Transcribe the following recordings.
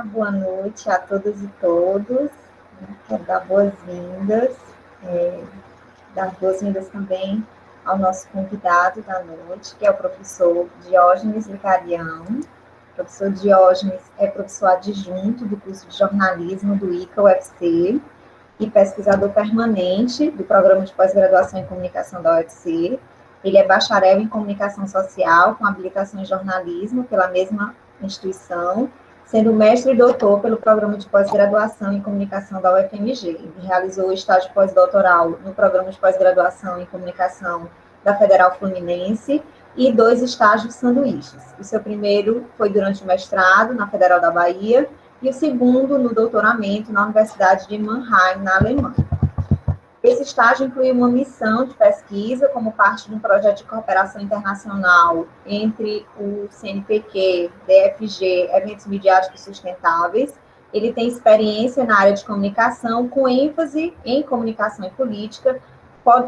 boa noite a todas e todos. Quero dar boas-vindas, dar boas-vindas também ao nosso convidado da noite, que é o professor Diógenes Licarião. O professor Diógenes é professor adjunto do curso de jornalismo do ICA-UFC e pesquisador permanente do programa de pós-graduação em comunicação da UFC. Ele é bacharel em comunicação social, com habilitação em jornalismo pela mesma instituição, sendo mestre e doutor pelo programa de pós-graduação em comunicação da UFMG. Ele realizou o estágio pós-doutoral no programa de pós-graduação em comunicação da Federal Fluminense e 2 estágios sanduíches. O seu primeiro foi durante o mestrado na Federal da Bahia e o segundo no doutoramento na Universidade de Mannheim, na Alemanha. Esse estágio incluiu uma missão de pesquisa como parte de um projeto de cooperação internacional entre o CNPq, DFG, Eventos Midiáticos Sustentáveis. Ele tem experiência na área de comunicação, com ênfase em comunicação e política,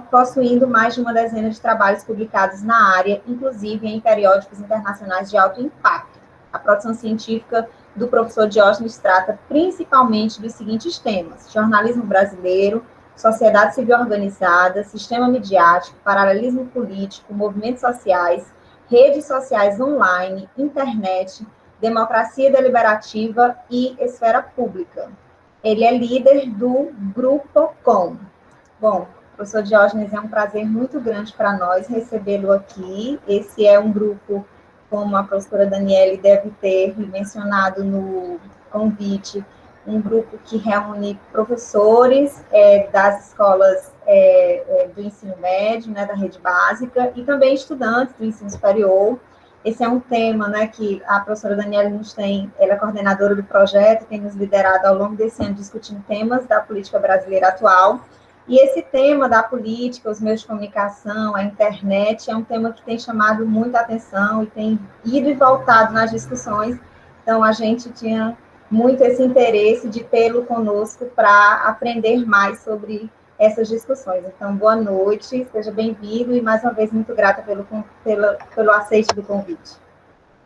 possuindo mais de uma dezena de trabalhos publicados na área, inclusive em periódicos internacionais de alto impacto. A produção científica do professor Diógenes trata principalmente dos seguintes temas: jornalismo brasileiro, sociedade civil organizada, sistema midiático, paralelismo político, movimentos sociais, redes sociais online, internet, democracia deliberativa e esfera pública. Ele é líder do Grupo Com. Bom, professor Diógenes, é um prazer muito grande para nós recebê-lo aqui. Esse é um grupo, como a professora Daniele deve ter mencionado no convite, um grupo que reúne professores das escolas do ensino médio, né, da rede básica, e também estudantes do ensino superior. Esse é um tema, né, que a professora Daniela ela é coordenadora do projeto, tem nos liderado ao longo desse ano discutindo temas da política brasileira atual. E esse tema da política, os meios de comunicação, a internet, é um tema que tem chamado muita atenção e tem ido e voltado nas discussões. Então, a gente tinha muito esse interesse de tê-lo conosco para aprender mais sobre essas discussões. Então, boa noite, seja bem-vindo e, mais uma vez, muito grata pelo aceite do convite.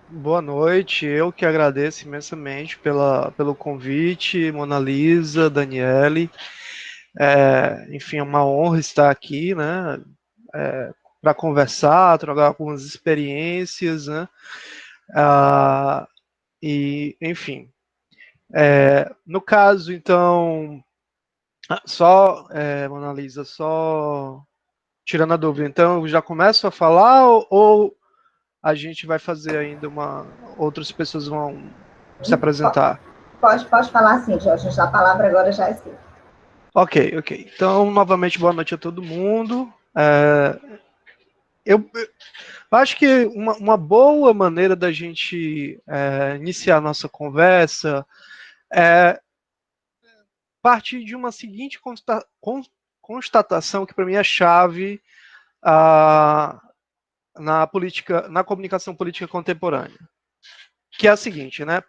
Boa noite, eu que agradeço imensamente pelo convite, Mona Lisa, Daniele. Enfim, é uma honra estar aqui, né, para conversar, trocar algumas experiências, né, e, enfim. No caso, então, Mona Lisa, só tirando a dúvida, então, eu já começo a falar ou a gente vai fazer ainda outras pessoas vão se apresentar? Pode falar sim, Jorge, a palavra agora já é sua. Ok. Então, novamente, boa noite a todo mundo. Eu acho que uma boa maneira da gente iniciar a nossa conversa é partir de uma seguinte constatação que para mim é chave na comunicação política contemporânea, que é a seguinte, né?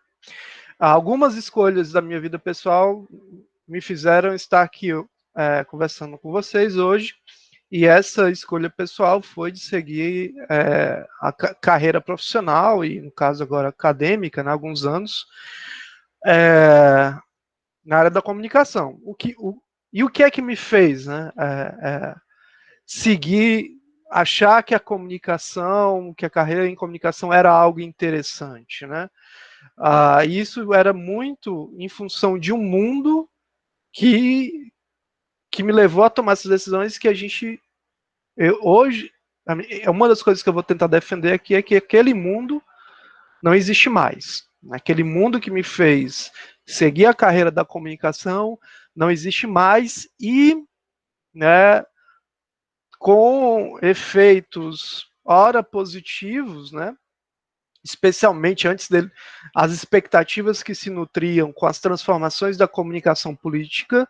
Algumas escolhas da minha vida pessoal me fizeram estar aqui conversando com vocês hoje, e essa escolha pessoal foi de seguir a carreira profissional, e no caso agora acadêmica, né, há alguns anos, na área da comunicação. O que é que me fez, né, achar que a comunicação, que a carreira em comunicação era algo interessante, né? Isso era muito em função de um mundo que me levou a tomar essas decisões que hoje, é uma das coisas que eu vou tentar defender aqui, é que aquele mundo não existe mais. Aquele mundo que me fez seguir a carreira da comunicação não existe mais e, né, com efeitos ora positivos, né, especialmente antes dele, as expectativas que se nutriam com as transformações da comunicação política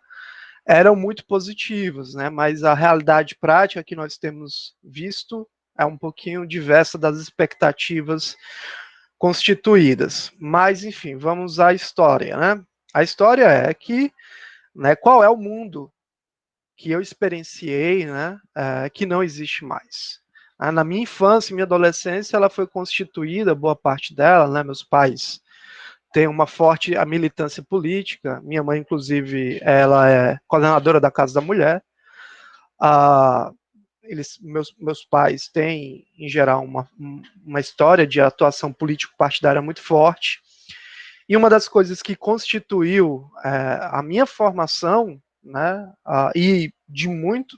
eram muito positivas, né? Mas a realidade prática que nós temos visto é um pouquinho diversa das expectativas constituídas. Mas, enfim, vamos à história, né? A história é que, né, qual é o mundo que eu experienciei, né, que não existe mais. Na minha infância e minha adolescência, ela foi constituída, boa parte dela, né, meus pais tem uma forte a militância política. Minha mãe, inclusive, ela é coordenadora da Casa da Mulher. Meus pais têm, em geral, uma história de atuação político-partidária muito forte. E uma das coisas que constituiu a minha formação, né, e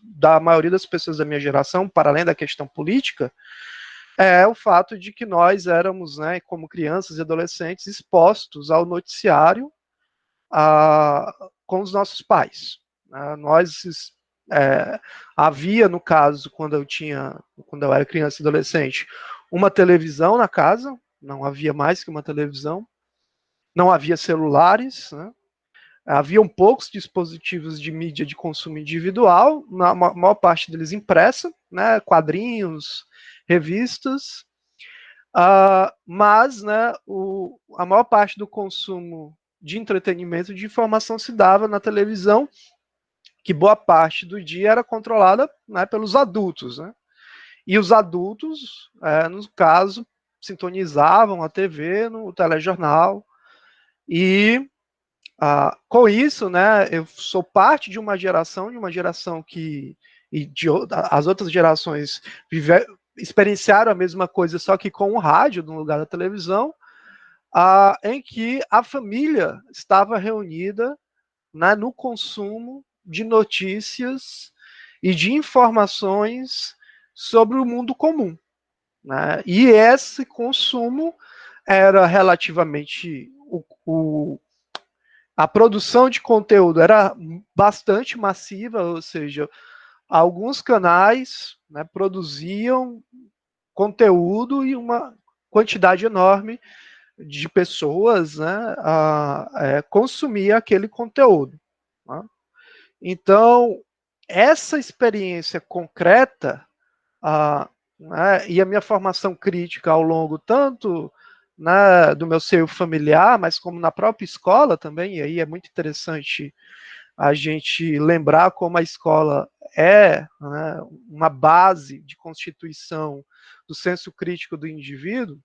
da maioria das pessoas da minha geração, para além da questão política, é o fato de que nós éramos, né, como crianças e adolescentes, expostos ao noticiário com os nossos pais. Havia, no caso, quando eu era criança e adolescente, uma televisão na casa, não havia mais que uma televisão, não havia celulares, né? Haviam poucos dispositivos de mídia de consumo individual, na maior parte deles impressa, né, quadrinhos, revistas, mas, né, a maior parte do consumo de entretenimento, de informação, se dava na televisão, que boa parte do dia era controlada, né, pelos adultos, né? E os adultos, no caso, sintonizavam a TV no telejornal, e com isso, né, eu sou parte de uma geração que, as outras gerações experienciaram a mesma coisa, só que com o rádio no lugar da televisão, em que a família estava reunida, né, no consumo de notícias e de informações sobre o mundo comum, né? E esse consumo era relativamente a produção de conteúdo era bastante massiva, ou seja, alguns canais, né, produziam conteúdo e uma quantidade enorme de pessoas, né, consumia aquele conteúdo. Né? Então, essa experiência concreta né, e a minha formação crítica ao longo tanto, né, do meu seio familiar, mas como na própria escola também, e aí é muito interessante a gente lembrar como a escola é, né, uma base de constituição do senso crítico do indivíduo.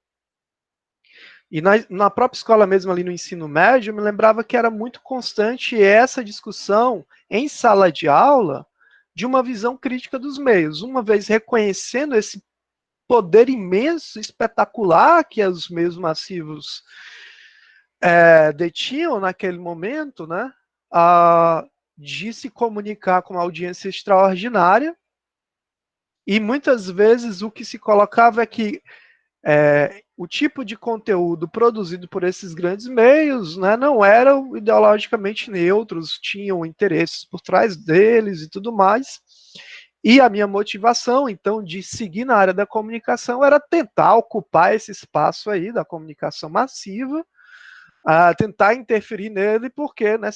E na própria escola mesmo, ali no ensino médio, eu me lembrava que era muito constante essa discussão em sala de aula de uma visão crítica dos meios, uma vez reconhecendo esse poder imenso, espetacular que os meios massivos detinham naquele momento, né, de se comunicar com uma audiência extraordinária, e muitas vezes o que se colocava é que o tipo de conteúdo produzido por esses grandes meios, né, não eram ideologicamente neutros, tinham interesses por trás deles e tudo mais. E a minha motivação, então, de seguir na área da comunicação era tentar ocupar esse espaço aí da comunicação massiva, tentar interferir nele, porque, né,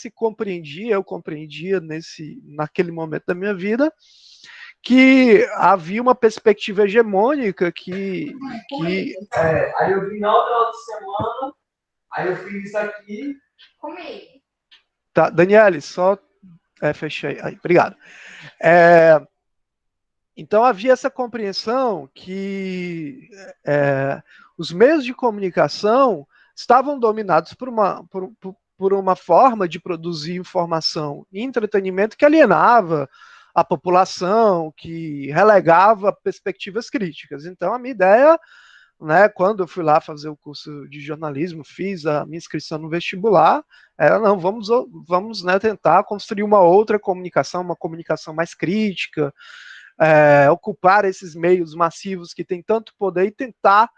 eu compreendia naquele momento da minha vida, que havia uma perspectiva hegemônica que aí eu vim na outra semana, aí eu fiz isso aqui. Comigo. Tá, Daniele, só fechei. Aí, obrigado. Então havia essa compreensão que os meios de comunicação estavam dominados por uma forma de produzir informação e entretenimento que alienava a população, que relegava perspectivas críticas. Então a minha ideia, né, quando eu fui lá fazer o curso de jornalismo, fiz a minha inscrição no vestibular, era não, vamos né, tentar construir uma outra comunicação, uma comunicação mais crítica, ocupar esses meios massivos que têm tanto poder e tentar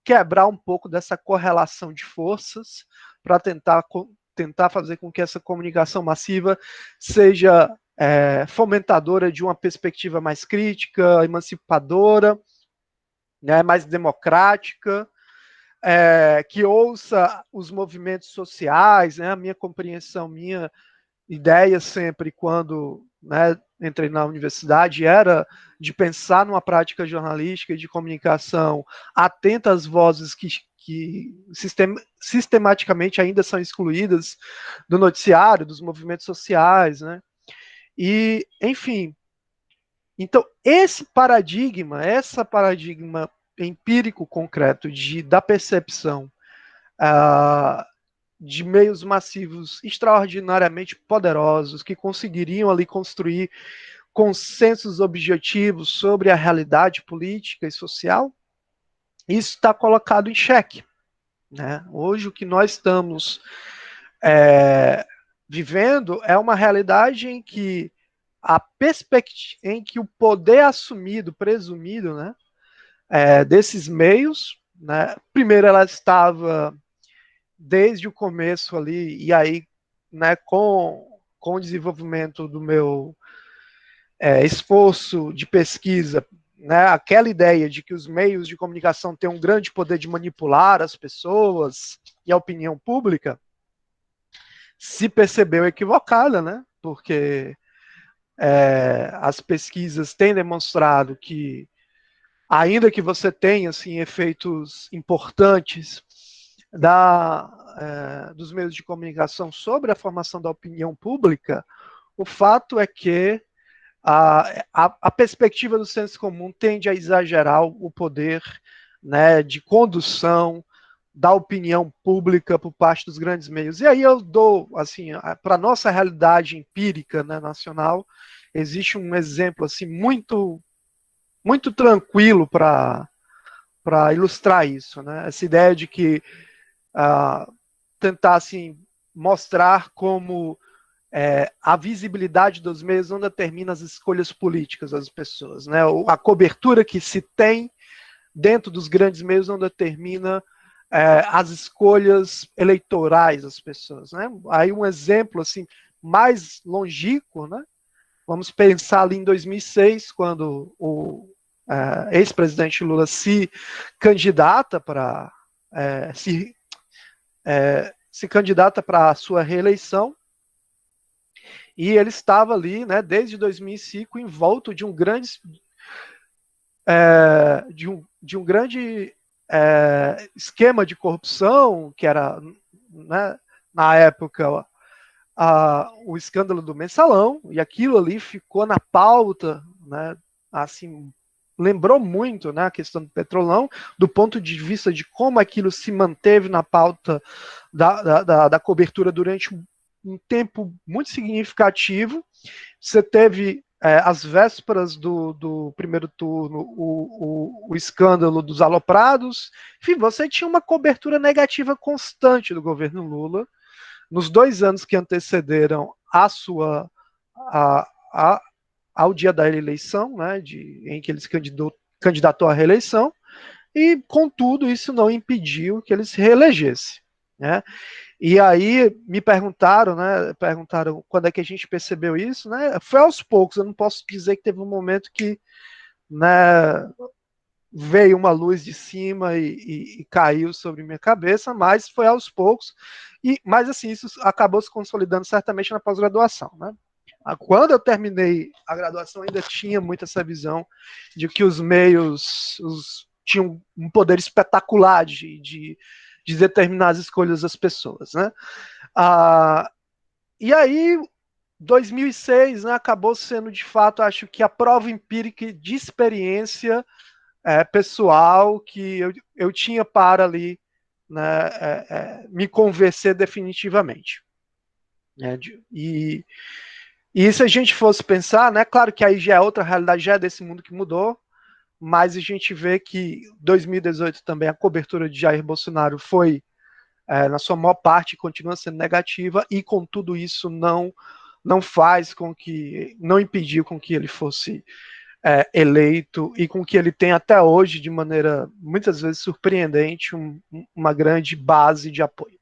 quebrar um pouco dessa correlação de forças para tentar fazer com que essa comunicação massiva seja fomentadora de uma perspectiva mais crítica, emancipadora, né, mais democrática, que ouça os movimentos sociais, né, a minha compreensão, minha ideia sempre quando, né, entrei na universidade era de pensar numa prática jornalística e de comunicação atenta às vozes que sistematicamente ainda são excluídas do noticiário, dos movimentos sociais, né? E, enfim, então esse paradigma empírico concreto da percepção de meios massivos extraordinariamente poderosos, que conseguiriam ali construir consensos objetivos sobre a realidade política e social, isso está colocado em xeque, né? Hoje o que nós estamos vivendo é uma realidade em que a perspectiva, em que o poder assumido, presumido, né, desses meios, né, primeiro ela estava desde o começo ali, e aí, né, com o desenvolvimento do meu esforço de pesquisa, né, aquela ideia de que os meios de comunicação têm um grande poder de manipular as pessoas e a opinião pública, se percebeu equivocada, né, porque as pesquisas têm demonstrado que, ainda que você tenha assim, efeitos importantes dos meios de comunicação sobre a formação da opinião pública, o fato é que a perspectiva do senso comum tende a exagerar o poder, né, de condução da opinião pública por parte dos grandes meios. E aí eu dou, assim, para a nossa realidade empírica, né, nacional, existe um exemplo assim, muito, muito tranquilo para ilustrar isso, né? Essa ideia de que tentar assim, mostrar como a visibilidade dos meios não determina as escolhas políticas das pessoas, né? A cobertura que se tem dentro dos grandes meios não determina as escolhas eleitorais das pessoas, né? Aí um exemplo assim mais longínquo, né? Vamos pensar ali em 2006, quando o ex-presidente Lula se candidata para se candidata para a sua reeleição, e ele estava ali, né, desde 2005, envolto de um grande esquema de corrupção, que era, né, na época, o escândalo do Mensalão, e aquilo ali ficou na pauta, né, assim, lembrou muito, né, a questão do Petrolão, do ponto de vista de como aquilo se manteve na pauta da cobertura durante um tempo muito significativo. Você teve às vésperas do primeiro turno o escândalo dos aloprados. Enfim, você tinha uma cobertura negativa constante do governo Lula nos 2 anos que antecederam ao dia da eleição, né, em que ele se candidatou à reeleição, e, contudo, isso não impediu que ele se reelegesse, né? E aí me perguntaram quando é que a gente percebeu isso, né? Foi aos poucos, eu não posso dizer que teve um momento que, né, veio uma luz de cima e caiu sobre minha cabeça, mas foi aos poucos. Mas assim, isso acabou se consolidando certamente na pós-graduação, né? Quando eu terminei a graduação, ainda tinha muito essa visão de que os meios tinham um poder espetacular de determinar as escolhas das pessoas, né? E aí, 2006, né, acabou sendo, de fato, acho que a prova empírica de experiência pessoal que eu tinha para ali, né, me convencer definitivamente. Né? E se a gente fosse pensar, né, claro que aí já é outra realidade, já é desse mundo que mudou, mas a gente vê que 2018 também a cobertura de Jair Bolsonaro foi, na sua maior parte, continua sendo negativa, e com tudo isso não impediu com que ele fosse eleito, e com que ele tem até hoje, de maneira muitas vezes surpreendente, uma grande base de apoio.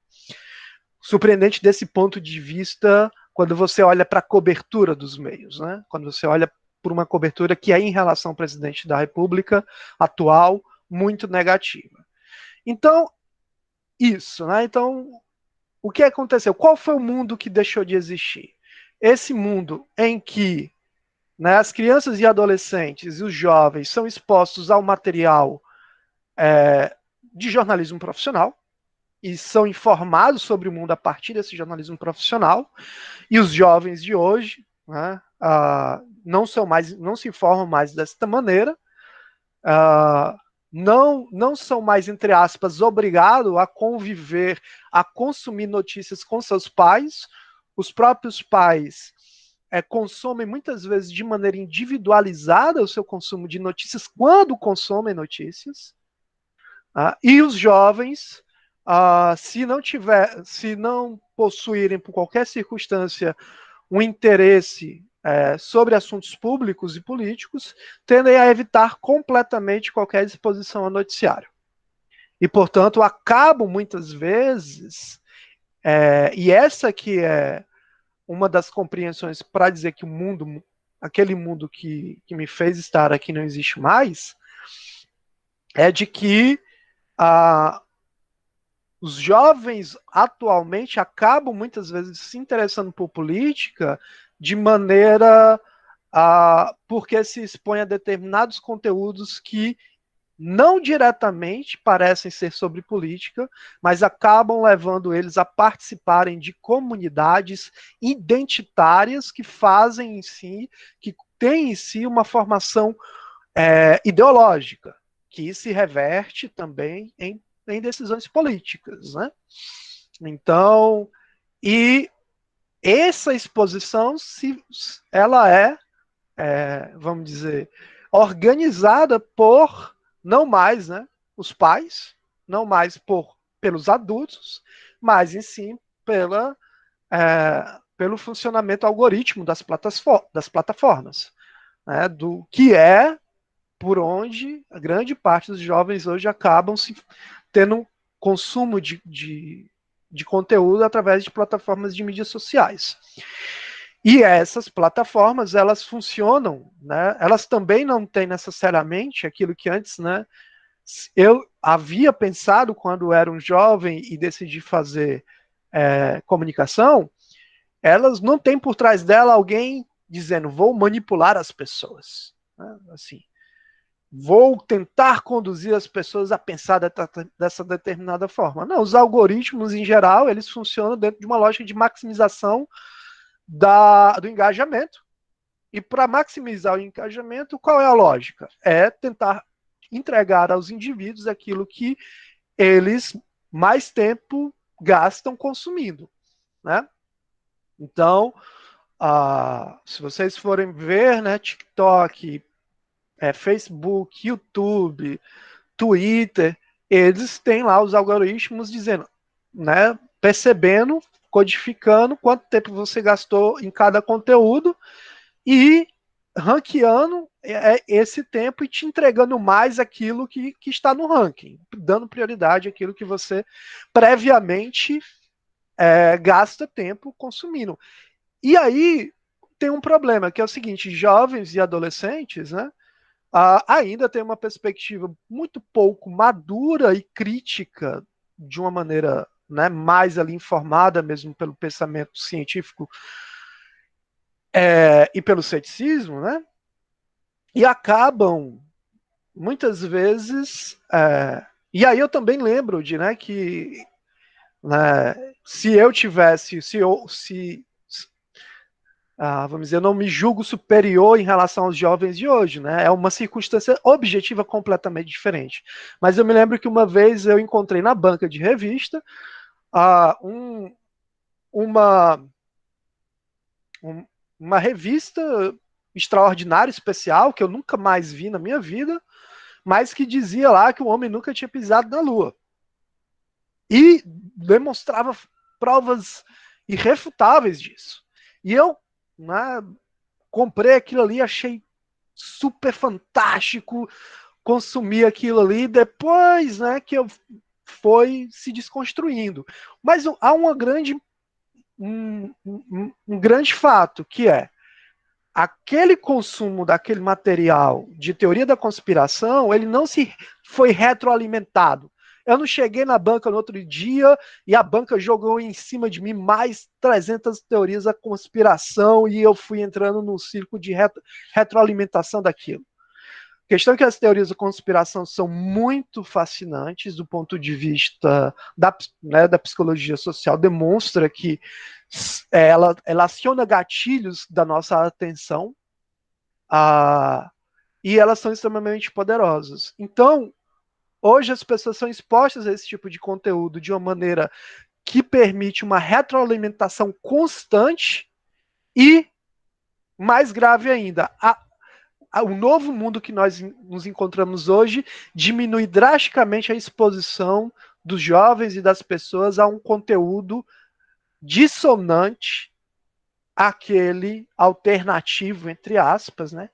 Surpreendente desse ponto de vista quando você olha para a cobertura dos meios, né? Quando você olha por uma cobertura que é, em relação ao presidente da República atual, muito negativa. Então, isso, né? Então, o que aconteceu? Qual foi o mundo que deixou de existir? Esse mundo em que, né, as crianças e adolescentes e os jovens são expostos ao material de jornalismo profissional e são informados sobre o mundo a partir desse jornalismo profissional, e os jovens de hoje, né, não se informam mais desta maneira, não são mais, entre aspas, obrigados a conviver, a consumir notícias com seus pais. Os próprios pais consomem muitas vezes de maneira individualizada o seu consumo de notícias quando consomem notícias. E os jovens, se não possuírem por qualquer circunstância um interesse sobre assuntos públicos e políticos, tendem a evitar completamente qualquer exposição ao noticiário. E, portanto, acabam muitas vezes, e essa que é uma das compreensões para dizer que o mundo, aquele mundo que me fez estar aqui não existe mais, é de que os jovens atualmente acabam muitas vezes se interessando por política de maneira porque se expõe a determinados conteúdos que não diretamente parecem ser sobre política, mas acabam levando eles a participarem de comunidades identitárias que fazem em si, que têm em si uma formação ideológica, que se reverte também em decisões políticas, né? Então, e essa exposição, ela vamos dizer, organizada por não mais, né, os pais, não mais pelos adultos, mas em si pelo funcionamento algoritmo das plataformas, né, do que por onde a grande parte dos jovens hoje acabam tendo um consumo de conteúdo através de plataformas de mídias sociais. E essas plataformas, elas funcionam, né? Elas também não têm necessariamente aquilo que antes, né, eu havia pensado quando era um jovem e decidi fazer comunicação, elas não têm por trás dela alguém dizendo, vou manipular as pessoas, né? Assim, vou tentar conduzir as pessoas a pensar dessa determinada forma. Não, os algoritmos, em geral, eles funcionam dentro de uma lógica de maximização do engajamento. E para maximizar o engajamento, qual é a lógica? É tentar entregar aos indivíduos aquilo que eles mais tempo gastam consumindo, né? Então, se vocês forem ver, né, TikTok, Facebook, YouTube, Twitter, eles têm lá os algoritmos dizendo, né, percebendo, codificando quanto tempo você gastou em cada conteúdo e ranqueando esse tempo e te entregando mais aquilo que está no ranking, dando prioridade àquilo que você previamente gasta tempo consumindo. E aí tem um problema, que é o seguinte, jovens e adolescentes, né, ainda tem uma perspectiva muito pouco madura e crítica, de uma maneira, né, mais ali informada mesmo pelo pensamento científico e pelo ceticismo, né, e acabam muitas vezes e aí eu também lembro de, né, que, né, se eu tivesse, vamos dizer, eu não me julgo superior em relação aos jovens de hoje, né? É uma circunstância objetiva completamente diferente. Mas eu me lembro que uma vez eu encontrei na banca de revista uma revista extraordinária, especial, que eu nunca mais vi na minha vida, mas que dizia lá que o homem nunca tinha pisado na Lua. E demonstrava provas irrefutáveis disso. E eu, né, comprei aquilo ali, achei super fantástico, consumi aquilo ali, depois, né, que eu foi se desconstruindo. Mas há um grande fato, que é aquele consumo daquele material de teoria da conspiração, ele não foi retroalimentado. Eu não cheguei na banca no outro dia e a banca jogou em cima de mim mais 300 teorias da conspiração e eu fui entrando num círculo de retroalimentação daquilo. A questão é que as teorias da conspiração são muito fascinantes do ponto de vista da psicologia social, demonstra que ela aciona gatilhos da nossa atenção e elas são extremamente poderosas. Então, Hoje as pessoas são expostas a esse tipo de conteúdo de uma maneira que permite uma retroalimentação constante e, mais grave ainda, o novo mundo que nós nos encontramos hoje diminui drasticamente a exposição dos jovens e das pessoas a um conteúdo dissonante àquele alternativo, entre aspas, né?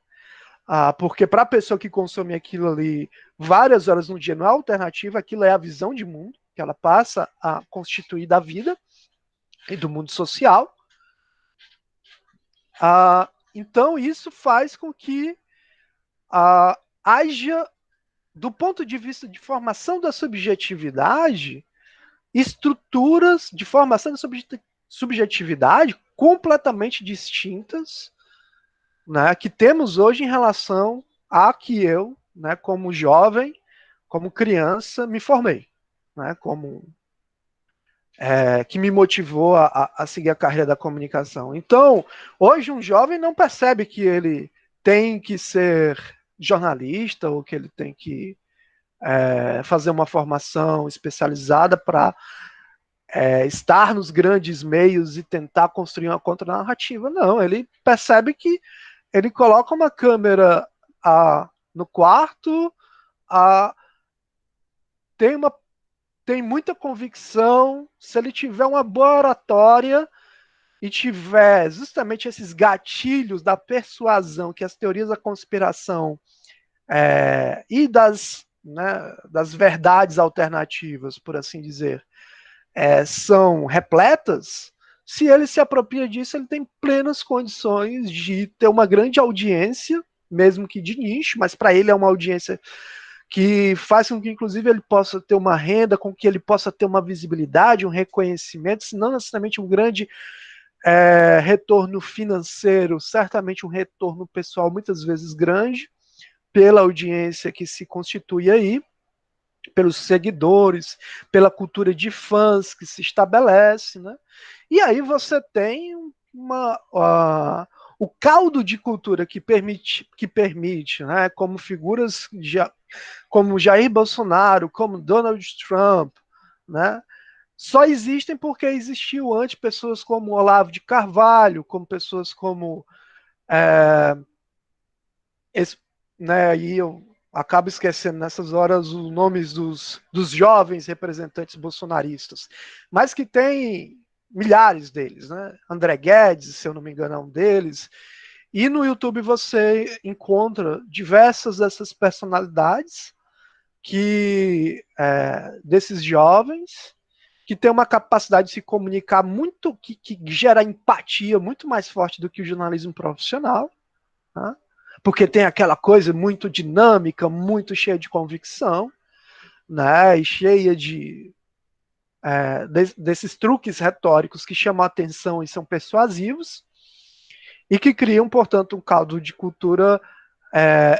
Porque para a pessoa que consome aquilo ali várias horas no dia não é alternativa, aquilo é a visão de mundo que ela passa a constituir da vida e do mundo social. Então isso faz com que haja, do ponto de vista de formação da subjetividade, estruturas de formação da subjetividade completamente distintas, né, que temos hoje em relação a que eu, né, como jovem, como criança, me formei, né, que me motivou a seguir a carreira da comunicação. Então, hoje um jovem não percebe que ele tem que ser jornalista ou que ele tem que fazer uma formação especializada para estar nos grandes meios e tentar construir uma contranarrativa. Não, ele percebe que ele coloca uma câmera no quarto, tem muita convicção, se ele tiver uma boa oratória e tiver justamente esses gatilhos da persuasão que as teorias da conspiração e das verdades alternativas, por assim dizer, são repletas, se ele se apropria disso, ele tem plenas condições de ter uma grande audiência, mesmo que de nicho, mas para ele é uma audiência que faz com que, inclusive, ele possa ter uma renda, com que ele possa ter uma visibilidade, um reconhecimento, se não necessariamente um grande retorno financeiro, certamente um retorno pessoal muitas vezes grande, pela audiência que se constitui aí, pelos seguidores, pela cultura de fãs que se estabelece, né? E aí você tem o caldo de cultura que permite, né, como figuras como Jair Bolsonaro, como Donald Trump, né, só existem porque existiu antes pessoas como Olavo de Carvalho, como pessoas como né, e eu acabo esquecendo nessas horas os nomes dos jovens representantes bolsonaristas, mas que tem milhares deles, né? André Guedes, se eu não me engano, é um deles. E no YouTube você encontra diversas dessas personalidades desses jovens que tem uma capacidade de se comunicar muito, que gera empatia muito mais forte do que o jornalismo profissional, né? Porque tem aquela coisa muito dinâmica, muito cheia de convicção, né, e cheia desses truques retóricos que chamam a atenção e são persuasivos, e que criam, portanto, um caldo de cultura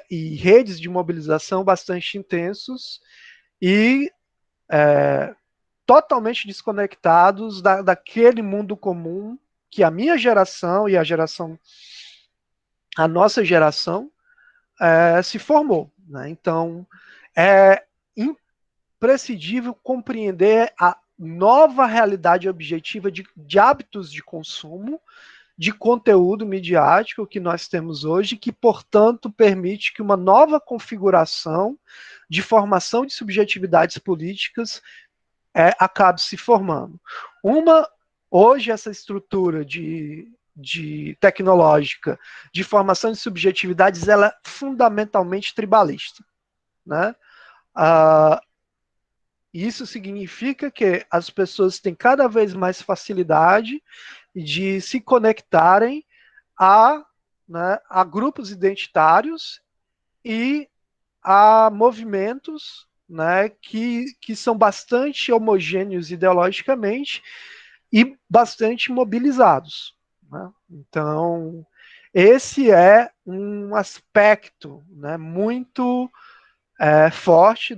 e redes de mobilização bastante intensos e totalmente desconectados daquele mundo comum que a minha geração e a nossa geração se formou, né? Então, é imprescindível compreender a nova realidade objetiva de hábitos de consumo, de conteúdo midiático que nós temos hoje, que, portanto, permite que uma nova configuração de formação de subjetividades políticas acabe se formando. Hoje, essa estrutura tecnológica de formação de subjetividades, ela é fundamentalmente tribalista, né? Isso significa que as pessoas têm cada vez mais facilidade de se conectarem a grupos identitários e a movimentos, né, que são bastante homogêneos ideologicamente e bastante mobilizados, né? Então, esse é um aspecto, né, muito forte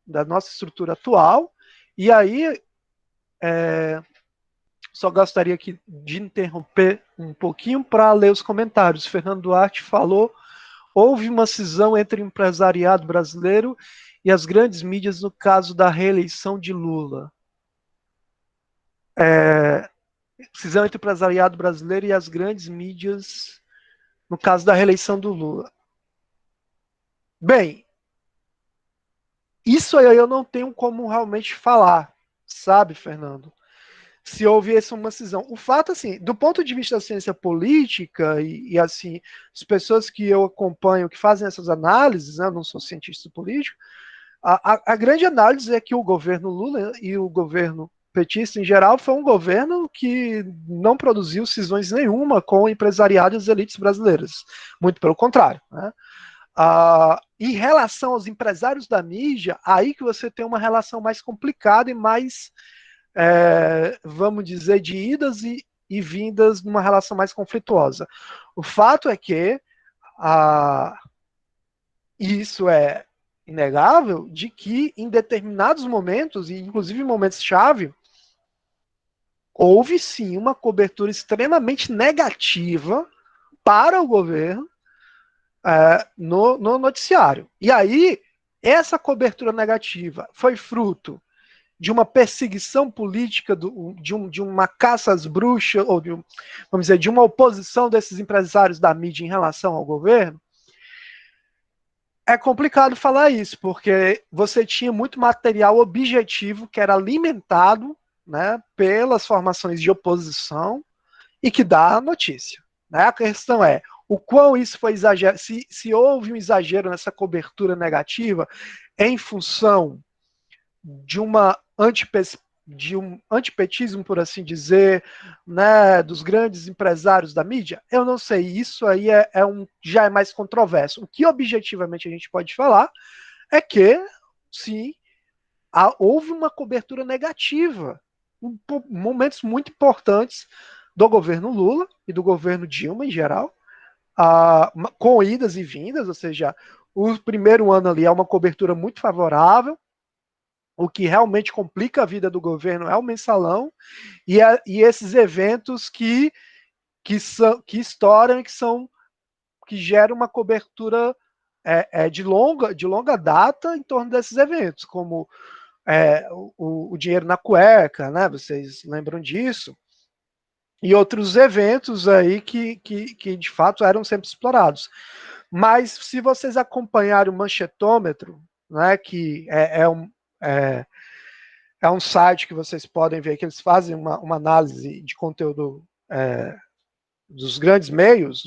da nossa estrutura atual. E aí, só gostaria de interromper um pouquinho para ler os comentários. Fernando Duarte falou houve uma cisão entre o empresariado brasileiro e as grandes mídias no caso da reeleição de Lula. Cisão entre o empresariado brasileiro e as grandes mídias no caso da reeleição do Lula. Bem, isso aí eu não tenho como realmente falar, sabe, Fernando? Se houve essa uma cisão. O fato, assim, do ponto de vista da ciência política assim, as pessoas que eu acompanho que fazem essas análises, né, eu não sou cientista político, a grande análise é que o governo Lula e o governo petista em geral foi um governo que não produziu cisões nenhuma com o empresariado e as elites brasileiras. Muito pelo contrário, né? Em relação aos empresários da mídia, aí que você tem uma relação mais complicada e mais, vamos dizer, de idas e vindas numa relação mais conflituosa. O fato é que isso é inegável, de que em determinados momentos, e inclusive em momentos-chave, houve sim uma cobertura extremamente negativa para o governo no noticiário. E aí, essa cobertura negativa foi fruto de uma perseguição política, de uma caça às bruxas, ou vamos dizer, de uma oposição desses empresários da mídia em relação ao governo. É complicado falar isso, porque você tinha muito material objetivo que era alimentado, né, pelas formações de oposição e que dá a notícia. Né? A questão é, o quão isso foi exagero, se houve um exagero nessa cobertura negativa em função de um antipetismo, por assim dizer, né, dos grandes empresários da mídia, eu não sei, isso aí já é mais controverso. O que objetivamente a gente pode falar é que, sim, houve uma cobertura negativa, momentos muito importantes do governo Lula e do governo Dilma em geral, com idas e vindas, ou seja, o primeiro ano ali é uma cobertura muito favorável. O que realmente complica a vida do governo é o mensalão e esses eventos que estouram e que geram uma cobertura de longa data em torno desses eventos, como o dinheiro na cueca, né? Vocês lembram disso? E outros eventos aí que de fato eram sempre explorados. Mas se vocês acompanharem o manchetômetro, né, que é um site que vocês podem ver que eles fazem uma análise de conteúdo dos grandes meios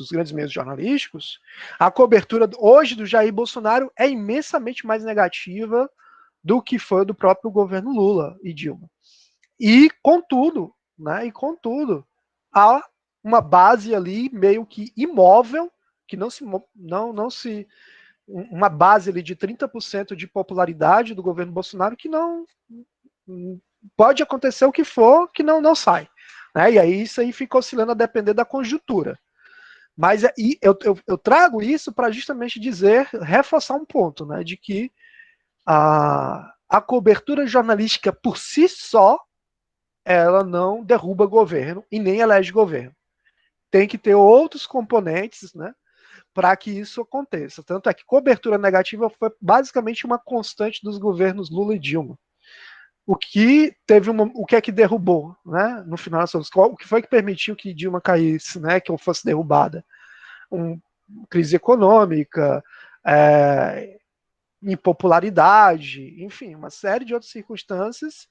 jornalísticos, a cobertura hoje do Jair Bolsonaro é imensamente mais negativa do que foi do próprio governo Lula e Dilma. E, contudo, há uma base ali meio que imóvel, que uma base ali de 30% de popularidade do governo Bolsonaro que não pode acontecer o que for, que não sai. Né? E aí isso aí fica oscilando a depender da conjuntura. Mas eu trago isso para justamente reforçar um ponto, né, de que a cobertura jornalística por si só, ela não derruba governo e nem elege governo. Tem que ter outros componentes, né, para que isso aconteça. Tanto é que cobertura negativa foi basicamente uma constante dos governos Lula e Dilma. O que é que derrubou, né? No final das contas, o que foi que permitiu que Dilma caísse, né? Que eu fosse derrubada? Crise econômica, impopularidade, enfim, uma série de outras circunstâncias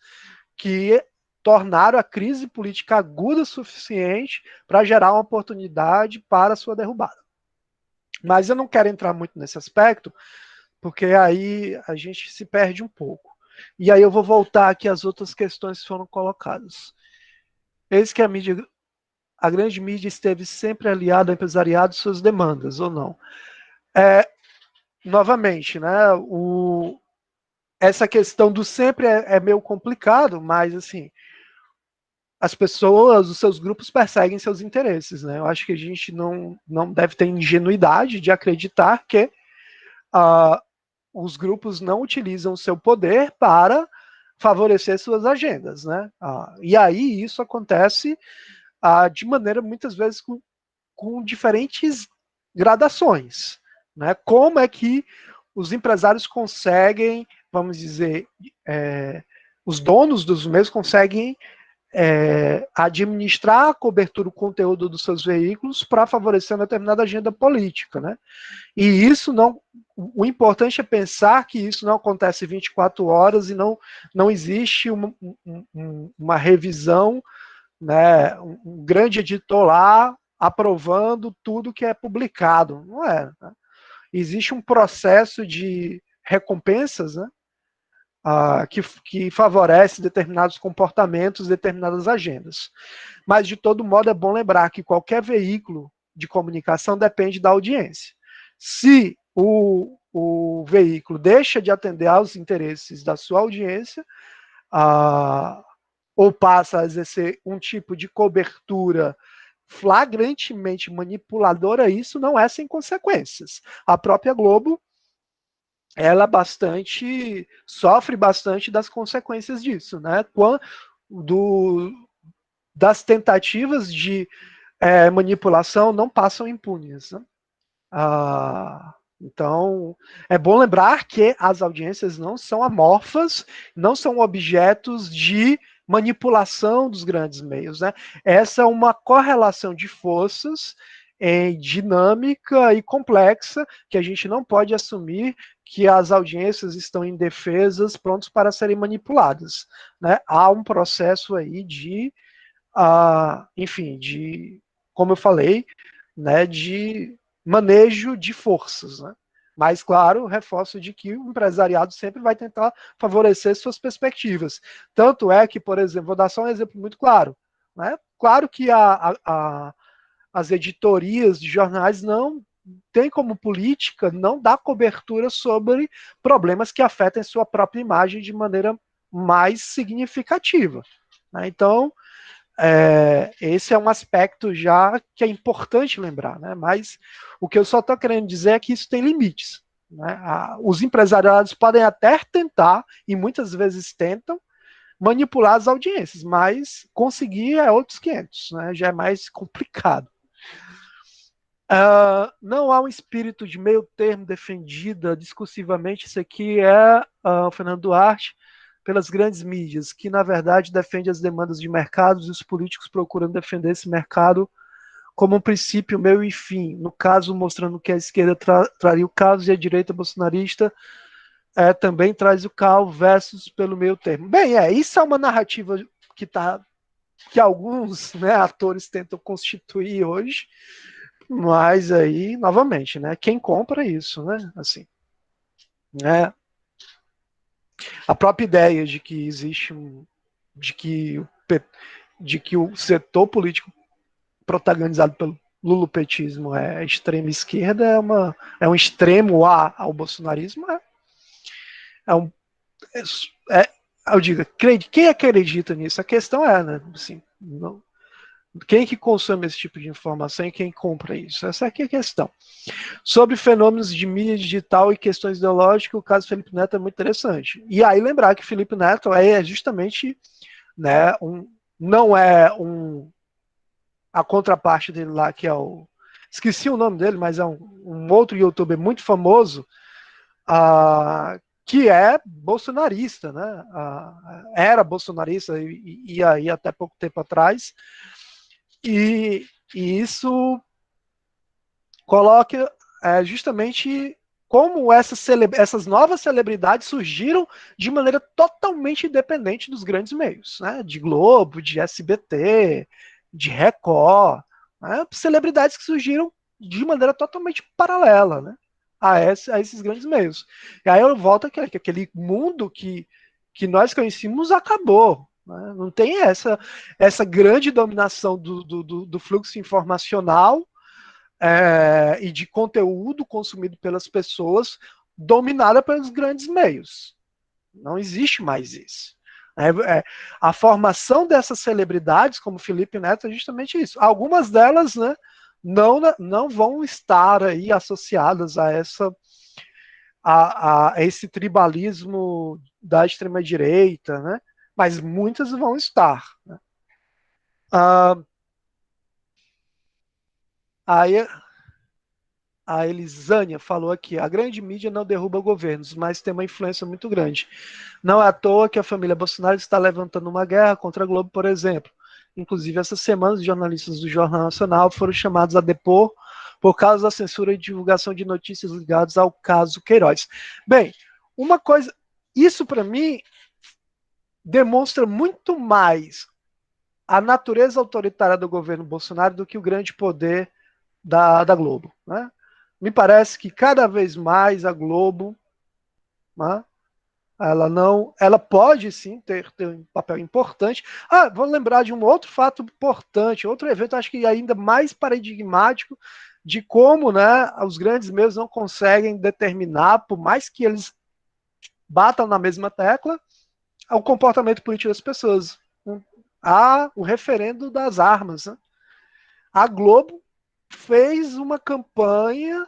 que tornaram a crise política aguda o suficiente para gerar uma oportunidade para a sua derrubada. Mas eu não quero entrar muito nesse aspecto, porque aí a gente se perde um pouco. E aí eu vou voltar aqui às outras questões que foram colocadas. Eis que a grande mídia esteve sempre aliada ao empresariado e suas demandas, ou não? Novamente, né, essa questão do sempre é meio complicado, mas assim, as pessoas, os seus grupos perseguem seus interesses, né? Eu acho que a gente não deve ter ingenuidade de acreditar que os grupos não utilizam o seu poder para favorecer suas agendas, né? E aí isso acontece de maneira muitas vezes com diferentes gradações, né? Como é que os empresários conseguem, vamos dizer, os donos dos meios conseguem administrar a cobertura, o conteúdo dos seus veículos para favorecer uma determinada agenda política, né? E isso não, o importante é pensar que isso não acontece 24 horas e não existe uma revisão, né, um grande editor lá aprovando tudo que é publicado, não é, né? Existe um processo de recompensas, né, que favorece determinados comportamentos, determinadas agendas. Mas, de todo modo, é bom lembrar que qualquer veículo de comunicação depende da audiência. Se o veículo deixa de atender aos interesses da sua audiência, ou passa a exercer um tipo de cobertura flagrantemente manipuladora, isso não é sem consequências. A própria Globo, ela sofre bastante das consequências disso, né? Das tentativas de manipulação não passam impunes, né? Então, é bom lembrar que as audiências não são amorfas, não são objetos de manipulação dos grandes meios, né? Essa é uma correlação de forças dinâmica e complexa que a gente não pode assumir que as audiências estão indefesas, prontos para serem manipuladas, né? Há um processo aí enfim, como eu falei, né, de manejo de forças, né? Mas, claro, reforço de que o empresariado sempre vai tentar favorecer suas perspectivas. Tanto é que, por exemplo, vou dar só um exemplo muito claro, né? Claro que as editorias de jornais não têm como política não dar cobertura sobre problemas que afetem sua própria imagem de maneira mais significativa, né? Então, esse é um aspecto já que é importante lembrar, né? Mas o que eu só estou querendo dizer é que isso tem limites, né? Os empresariados podem até tentar, e muitas vezes tentam, manipular as audiências, mas conseguir é outros 500, né? Já é mais complicado. Não há um espírito de meio termo defendida discursivamente, isso aqui é o Fernando Duarte, pelas grandes mídias, que na verdade defende as demandas de mercados e os políticos procuram defender esse mercado como um princípio, meio e fim. No caso, mostrando que a esquerda traria o caos e a direita bolsonarista também traz o caos versus pelo meio termo. Bem, isso é uma narrativa que alguns, né, atores tentam constituir hoje, mas aí, novamente, né, quem compra isso, né, assim, né, a própria ideia de que existe de que o setor político protagonizado pelo lulopetismo é extrema esquerda, é um extremo ao bolsonarismo, eu digo, quem acredita nisso? A questão é, né, assim, não, quem que consome esse tipo de informação e quem compra isso? Essa aqui é a questão. Sobre fenômenos de mídia digital e questões ideológicas, o caso Felipe Neto é muito interessante. E aí lembrar que Felipe Neto é justamente, né, não é a contraparte dele lá, que é esqueci o nome dele, mas é um outro youtuber muito famoso, que é bolsonarista, né? Era bolsonarista e aí até pouco tempo atrás. E isso coloca justamente como essas novas celebridades surgiram de maneira totalmente independente dos grandes meios, né? De Globo, de SBT, de Record, né? Celebridades que surgiram de maneira totalmente paralela, né? A esses grandes meios. E aí eu volto que aquele mundo que nós conhecíamos acabou. Né? Não tem essa grande dominação do fluxo informacional e de conteúdo consumido pelas pessoas dominada pelos grandes meios. Não existe mais isso. A formação dessas celebridades, como Felipe Neto, é justamente isso. Algumas delas, né, não vão estar aí associadas a esse tribalismo da extrema-direita, né? Mas muitas vão estar. Né? Aí A Elisânia falou aqui, a grande mídia não derruba governos, mas tem uma influência muito grande. Não é à toa que a família Bolsonaro está levantando uma guerra contra a Globo, por exemplo. Inclusive, essa semana, os jornalistas do Jornal Nacional foram chamados a depor por causa da censura e divulgação de notícias ligadas ao caso Queiroz. Bem, uma coisa, isso para mim demonstra muito mais a natureza autoritária do governo Bolsonaro do que o grande poder da Globo, né? Me parece que cada vez mais a Globo, né, ela pode sim ter um papel importante. Vou lembrar de um outro fato importante, outro evento, acho que ainda mais paradigmático de como, né, os grandes meios não conseguem determinar, por mais que eles batam na mesma tecla, o comportamento político das pessoas. O referendo das armas, né? A Globo fez uma campanha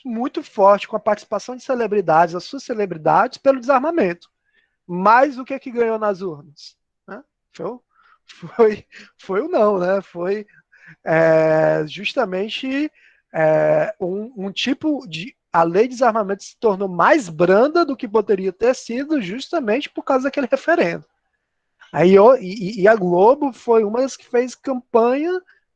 muito forte com a participação de celebridades, as suas celebridades, pelo desarmamento. Mas o que é que ganhou nas urnas? Né? Foi o não, né? Foi justamente um tipo de... A lei de desarmamento se tornou mais branda do que poderia ter sido justamente por causa daquele referendo. E a Globo foi uma das que fez campanha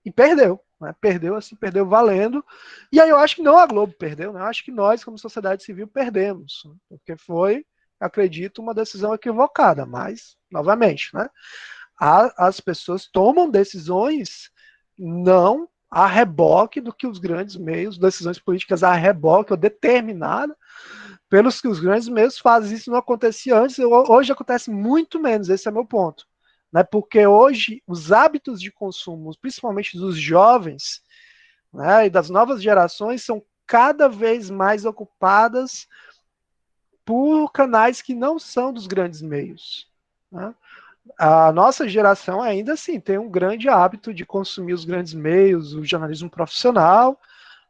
e perdeu. Né? Perdeu valendo. E aí eu acho que não a Globo perdeu, né? Eu acho que nós, como sociedade civil, perdemos. Né? Porque foi, acredito, uma decisão equivocada. Mas, novamente, né? As pessoas tomam decisões não a reboque do que os grandes meios, decisões políticas a reboque ou determinada pelos que os grandes meios fazem. Isso não acontecia antes, hoje acontece muito menos, esse é meu ponto. Né? Porque hoje os hábitos de consumo, principalmente dos jovens, né, e das novas gerações, são cada vez mais ocupadas por canais que não são dos grandes meios. Né? A nossa geração ainda assim tem um grande hábito de consumir os grandes meios, o jornalismo profissional,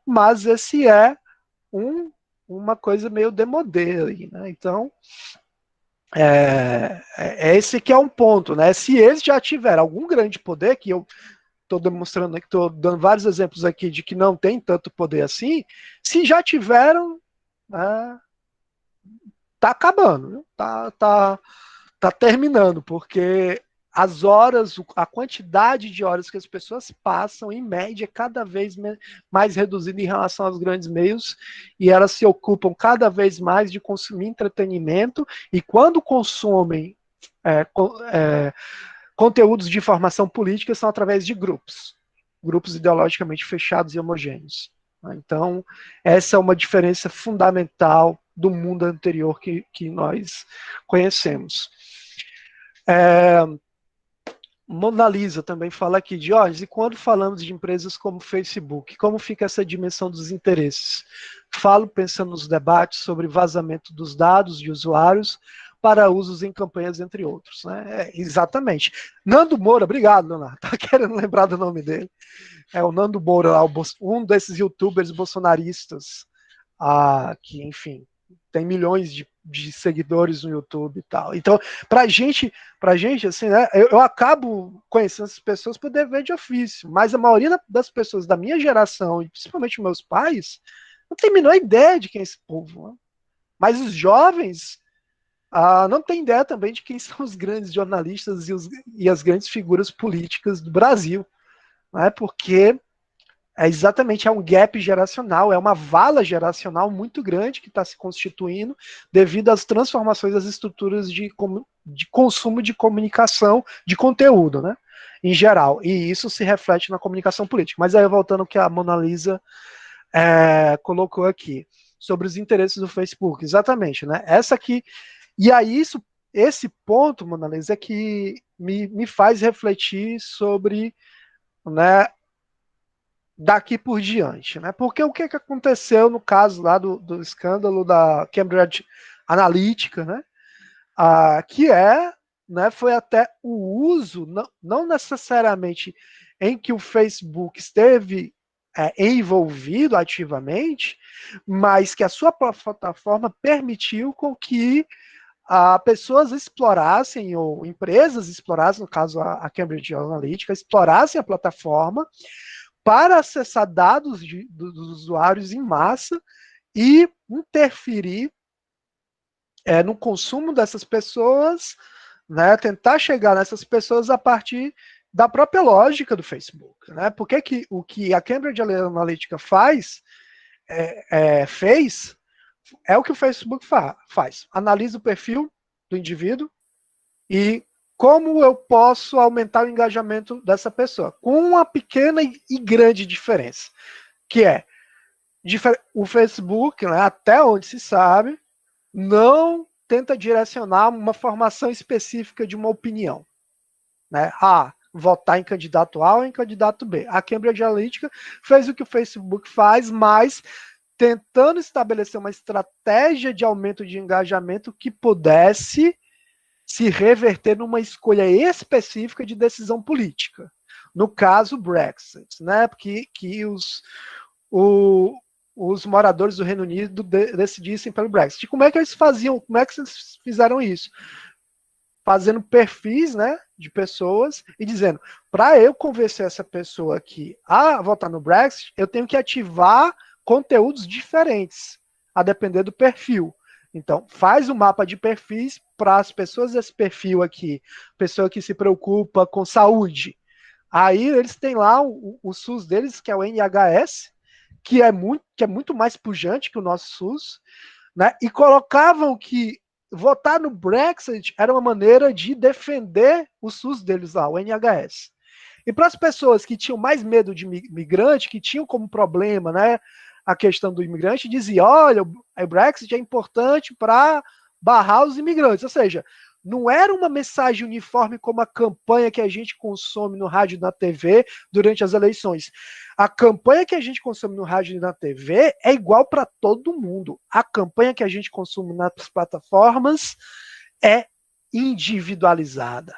mas esse é uma coisa meio demodê aí, né? Então, esse que é um ponto, né? Se eles já tiverem algum grande poder, que eu estou demonstrando aqui, estou dando vários exemplos aqui de que não tem tanto poder assim, se já tiveram, né, tá acabando, viu? Tá terminando, porque as horas, a quantidade de horas que as pessoas passam, em média, é cada vez mais reduzida em relação aos grandes meios, e elas se ocupam cada vez mais de consumir entretenimento, e quando consomem conteúdos de informação política, são através de grupos ideologicamente fechados e homogêneos. Então, essa é uma diferença fundamental do mundo anterior que nós conhecemos. Mona Lisa também fala aqui, Jorge, e quando falamos de empresas como Facebook, como fica essa dimensão dos interesses? Falo pensando nos debates sobre vazamento dos dados de usuários para usos em campanhas, entre outros. Né? Exatamente. Nando Moura, obrigado, Leonardo, tá querendo lembrar do nome dele. É o Nando Moura, um desses youtubers bolsonaristas, que, enfim, tem milhões de seguidores no YouTube e tal. Então, pra gente assim, né, eu acabo conhecendo essas pessoas por dever de ofício, mas a maioria das pessoas da minha geração, e principalmente meus pais, não tem a menor ideia de quem é esse povo. Né? Mas os jovens não têm ideia também de quem são os grandes jornalistas e as grandes figuras políticas do Brasil. Né? Porque exatamente um gap geracional, é uma vala geracional muito grande que está se constituindo devido às transformações das estruturas de consumo de comunicação, de conteúdo, né, em geral. E isso se reflete na comunicação política. Mas aí, voltando ao que a Mona Lisa colocou aqui, sobre os interesses do Facebook. Exatamente, né? Essa aqui. E aí, esse ponto, Mona Lisa, é que me faz refletir sobre, né, daqui por diante, né? Porque o que aconteceu no caso lá do escândalo da Cambridge Analytica, né? Né, foi até o uso, não necessariamente em que o Facebook esteve envolvido ativamente, mas que a sua plataforma permitiu com que pessoas explorassem, ou empresas explorassem, no caso a Cambridge Analytica, explorassem a plataforma para acessar dados dos usuários em massa e interferir no consumo dessas pessoas, né, tentar chegar nessas pessoas a partir da própria lógica do Facebook. Né? Porque o que a Cambridge Analytica fez é o que o Facebook faz. Analisa o perfil do indivíduo e como eu posso aumentar o engajamento dessa pessoa, com uma pequena e grande diferença, que é o Facebook, né, até onde se sabe, não tenta direcionar uma formação específica de uma opinião. Né? Votar em candidato A ou em candidato B. A Cambridge Analytica fez o que o Facebook faz, mas tentando estabelecer uma estratégia de aumento de engajamento que pudesse se reverter numa escolha específica de decisão política. No caso, o Brexit, né? Porque os moradores do Reino Unido decidissem pelo Brexit. Como é que eles faziam? Como é que eles fizeram isso? Fazendo perfis, né, de pessoas e dizendo, para eu convencer essa pessoa aqui a votar no Brexit, eu tenho que ativar conteúdos diferentes, a depender do perfil. Então, faz um mapa de perfis para as pessoas desse perfil aqui, pessoa que se preocupa com saúde. Aí eles têm lá o SUS deles, que é o NHS, que é muito mais pujante que o nosso SUS, né? E colocavam que votar no Brexit era uma maneira de defender o SUS deles lá, o NHS. E para as pessoas que tinham mais medo de migrante, que tinham como problema, né, a questão do imigrante, dizia, olha, o Brexit é importante para barrar os imigrantes. Ou seja, não era uma mensagem uniforme como a campanha que a gente consome no rádio e na TV durante as eleições. A campanha que a gente consome no rádio e na TV é igual para todo mundo. A campanha que a gente consome nas plataformas é individualizada.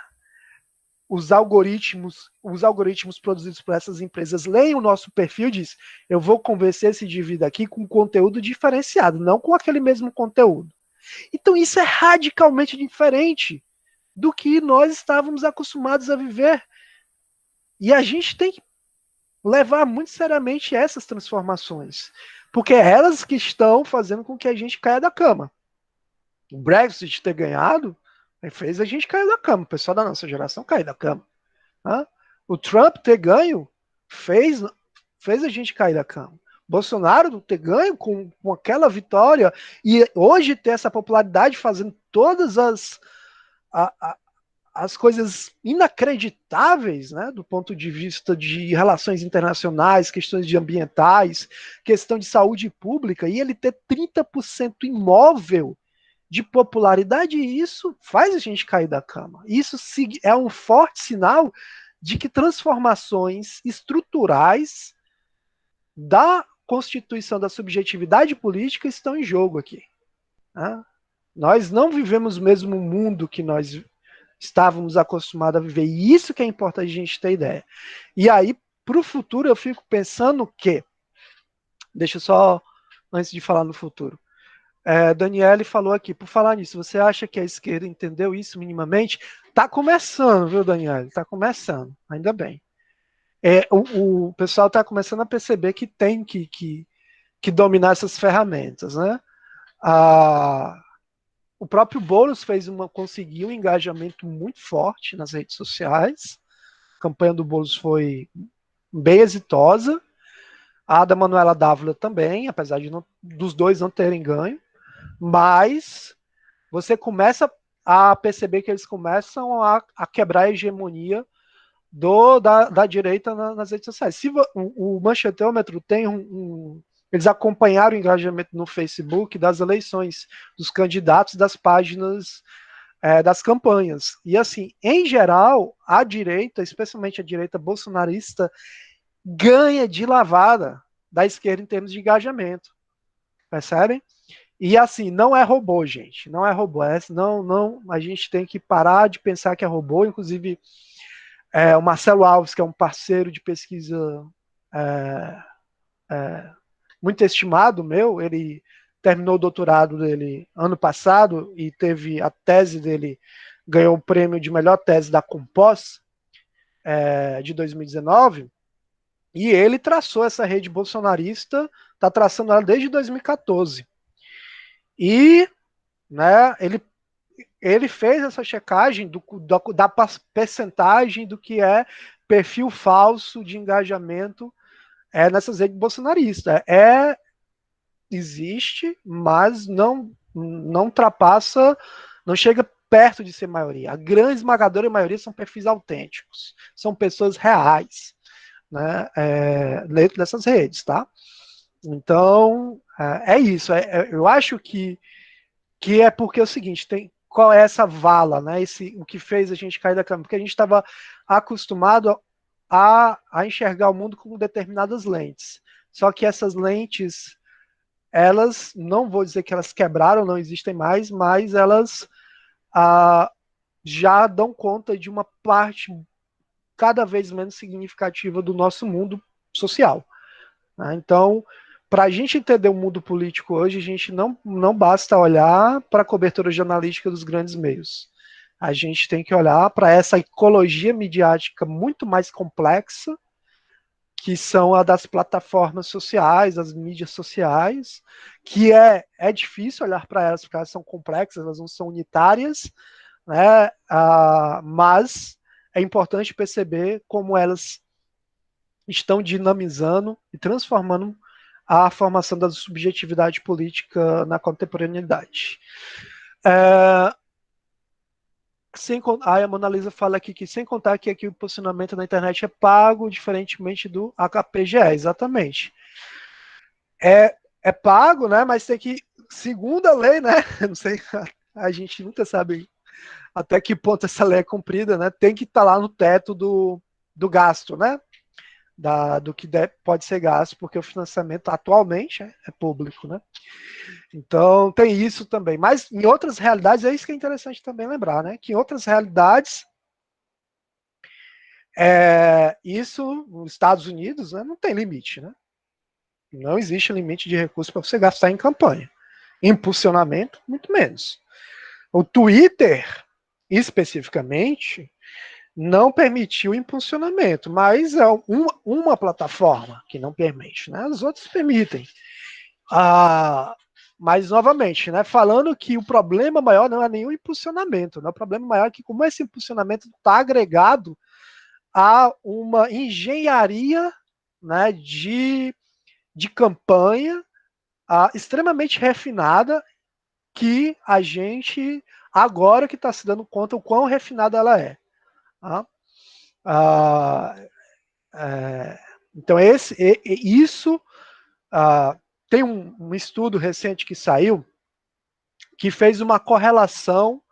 Os algoritmos produzidos por essas empresas leem o nosso perfil e dizem, eu vou convencer esse indivíduo aqui com conteúdo diferenciado, não com aquele mesmo conteúdo. Então isso é radicalmente diferente do que nós estávamos acostumados a viver. E a gente tem que levar muito seriamente essas transformações, porque é elas que estão fazendo com que a gente caia da cama. O Brexit ter ganhado fez a gente cair da cama, o pessoal da nossa geração cair da cama. Tá? O Trump ter ganho fez a gente cair da cama. Bolsonaro ter ganho com aquela vitória e hoje ter essa popularidade fazendo todas as coisas inacreditáveis, né, do ponto de vista de relações internacionais, questões de ambientais, questão de saúde pública, e ele ter 30% imóvel de popularidade, e isso faz a gente cair da cama. Isso é um forte sinal de que transformações estruturais da constituição da subjetividade política estão em jogo aqui. Né? Nós não vivemos o mesmo mundo que nós estávamos acostumados a viver, e isso que é importante a gente ter ideia. E aí, para o futuro, eu fico pensando que, deixa eu só, antes de falar no futuro, Daniele falou aqui, por falar nisso, você acha que a esquerda entendeu isso minimamente? Tá começando, viu, Daniele? Tá começando, ainda bem. O pessoal está começando a perceber que tem que dominar essas ferramentas, né? O próprio Boulos conseguiu um engajamento muito forte nas redes sociais. A campanha do Boulos foi bem exitosa. A da Manuela Dávila também, apesar dos dois não terem ganho. Mas você começa a perceber que eles começam a quebrar a hegemonia da direita nas redes sociais. Se o Manchetômetro tem eles acompanharam o engajamento no Facebook das eleições, dos candidatos, das páginas, das campanhas. E assim, em geral, a direita, especialmente a direita bolsonarista, ganha de lavada da esquerda em termos de engajamento. Percebem? E assim, não é robô, gente. Não é robô. Não, a gente tem que parar de pensar que é robô. Inclusive, o Marcelo Alves, que é um parceiro de pesquisa muito estimado meu, ele terminou o doutorado dele ano passado e teve a tese dele, ganhou o prêmio de melhor tese da Compós de 2019. E ele traçou essa rede bolsonarista, está traçando ela desde 2014. E, né, ele fez essa checagem da percentagem do que é perfil falso de engajamento nessas redes bolsonaristas. Existe, mas não ultrapassa, não chega perto de ser maioria. A grande esmagadora maioria são perfis autênticos, são pessoas reais, né, dentro dessas redes, tá? Então, é isso. Eu acho que é porque é o seguinte, qual é essa vala, né? O que fez a gente cair da cama? Porque a gente estava acostumado a enxergar o mundo com determinadas lentes. Só que essas lentes, elas, não vou dizer que elas quebraram, não existem mais, mas elas já dão conta de uma parte cada vez menos significativa do nosso mundo social. Né? Então, para a gente entender o mundo político hoje, a gente não basta olhar para a cobertura jornalística dos grandes meios. A gente tem que olhar para essa ecologia midiática muito mais complexa, que são a das plataformas sociais, as mídias sociais, que é difícil olhar para elas, porque elas são complexas, elas não são unitárias, né? Mas é importante perceber como elas estão dinamizando e transformando a formação da subjetividade política na contemporaneidade. A Mona Lisa fala aqui que, sem contar que aqui o posicionamento na internet é pago, diferentemente do HPGE, exatamente. É pago, né? Mas tem que, segundo a lei, né? Não sei, a gente nunca sabe até que ponto essa lei é cumprida, né? Tem que estar lá no teto do gasto, né? Do que pode ser gasto, porque o financiamento atualmente é público, né? Então tem isso também. Mas em outras realidades, é isso que é interessante também lembrar, né? Que em outras realidades, isso nos Estados Unidos, né, não tem limite, né? Não existe limite de recursos para você gastar em campanha. Impulsionamento, muito menos. O Twitter, especificamente, não permitiu impulsionamento, mas é uma plataforma que não permite, né? As outras permitem. Mas, novamente, né, falando que o problema maior não é nenhum impulsionamento, né? O problema maior é que, como esse impulsionamento está agregado a uma engenharia, né, de campanha extremamente refinada, que a gente, agora que está se dando conta o quão refinada ela é. Tá? Então, isso tem um estudo recente que saiu que fez uma correlação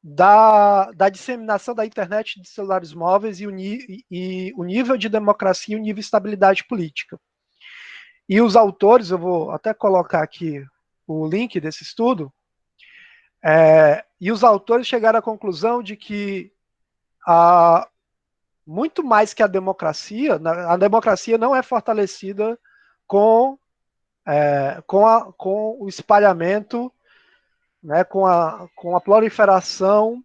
da disseminação da internet de celulares móveis e o nível de democracia e o nível de estabilidade política. E os autores, eu vou até colocar aqui o link desse estudo, e os autores chegaram à conclusão de que muito mais que a democracia não é fortalecida com o espalhamento, né, com a proliferação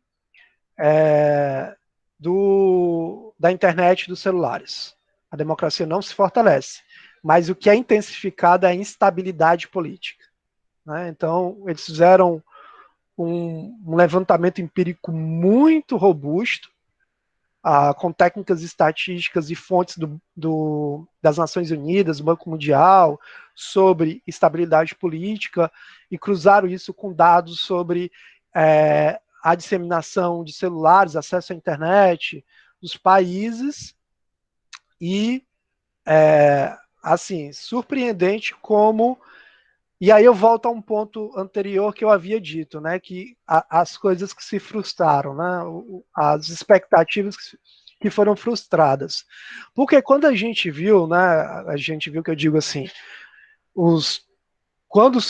da internet, dos celulares. A democracia não se fortalece, mas o que é intensificado é a instabilidade política. Né? Então, eles fizeram um levantamento empírico muito robusto, com técnicas estatísticas e fontes das Nações Unidas, do Banco Mundial, sobre estabilidade política, e cruzaram isso com dados sobre a disseminação de celulares, acesso à internet dos países, e, assim, surpreendente como... E aí eu volto a um ponto anterior que eu havia dito, né, que as coisas que se frustraram, né, as expectativas que foram frustradas. Porque quando a gente viu que eu digo assim, quando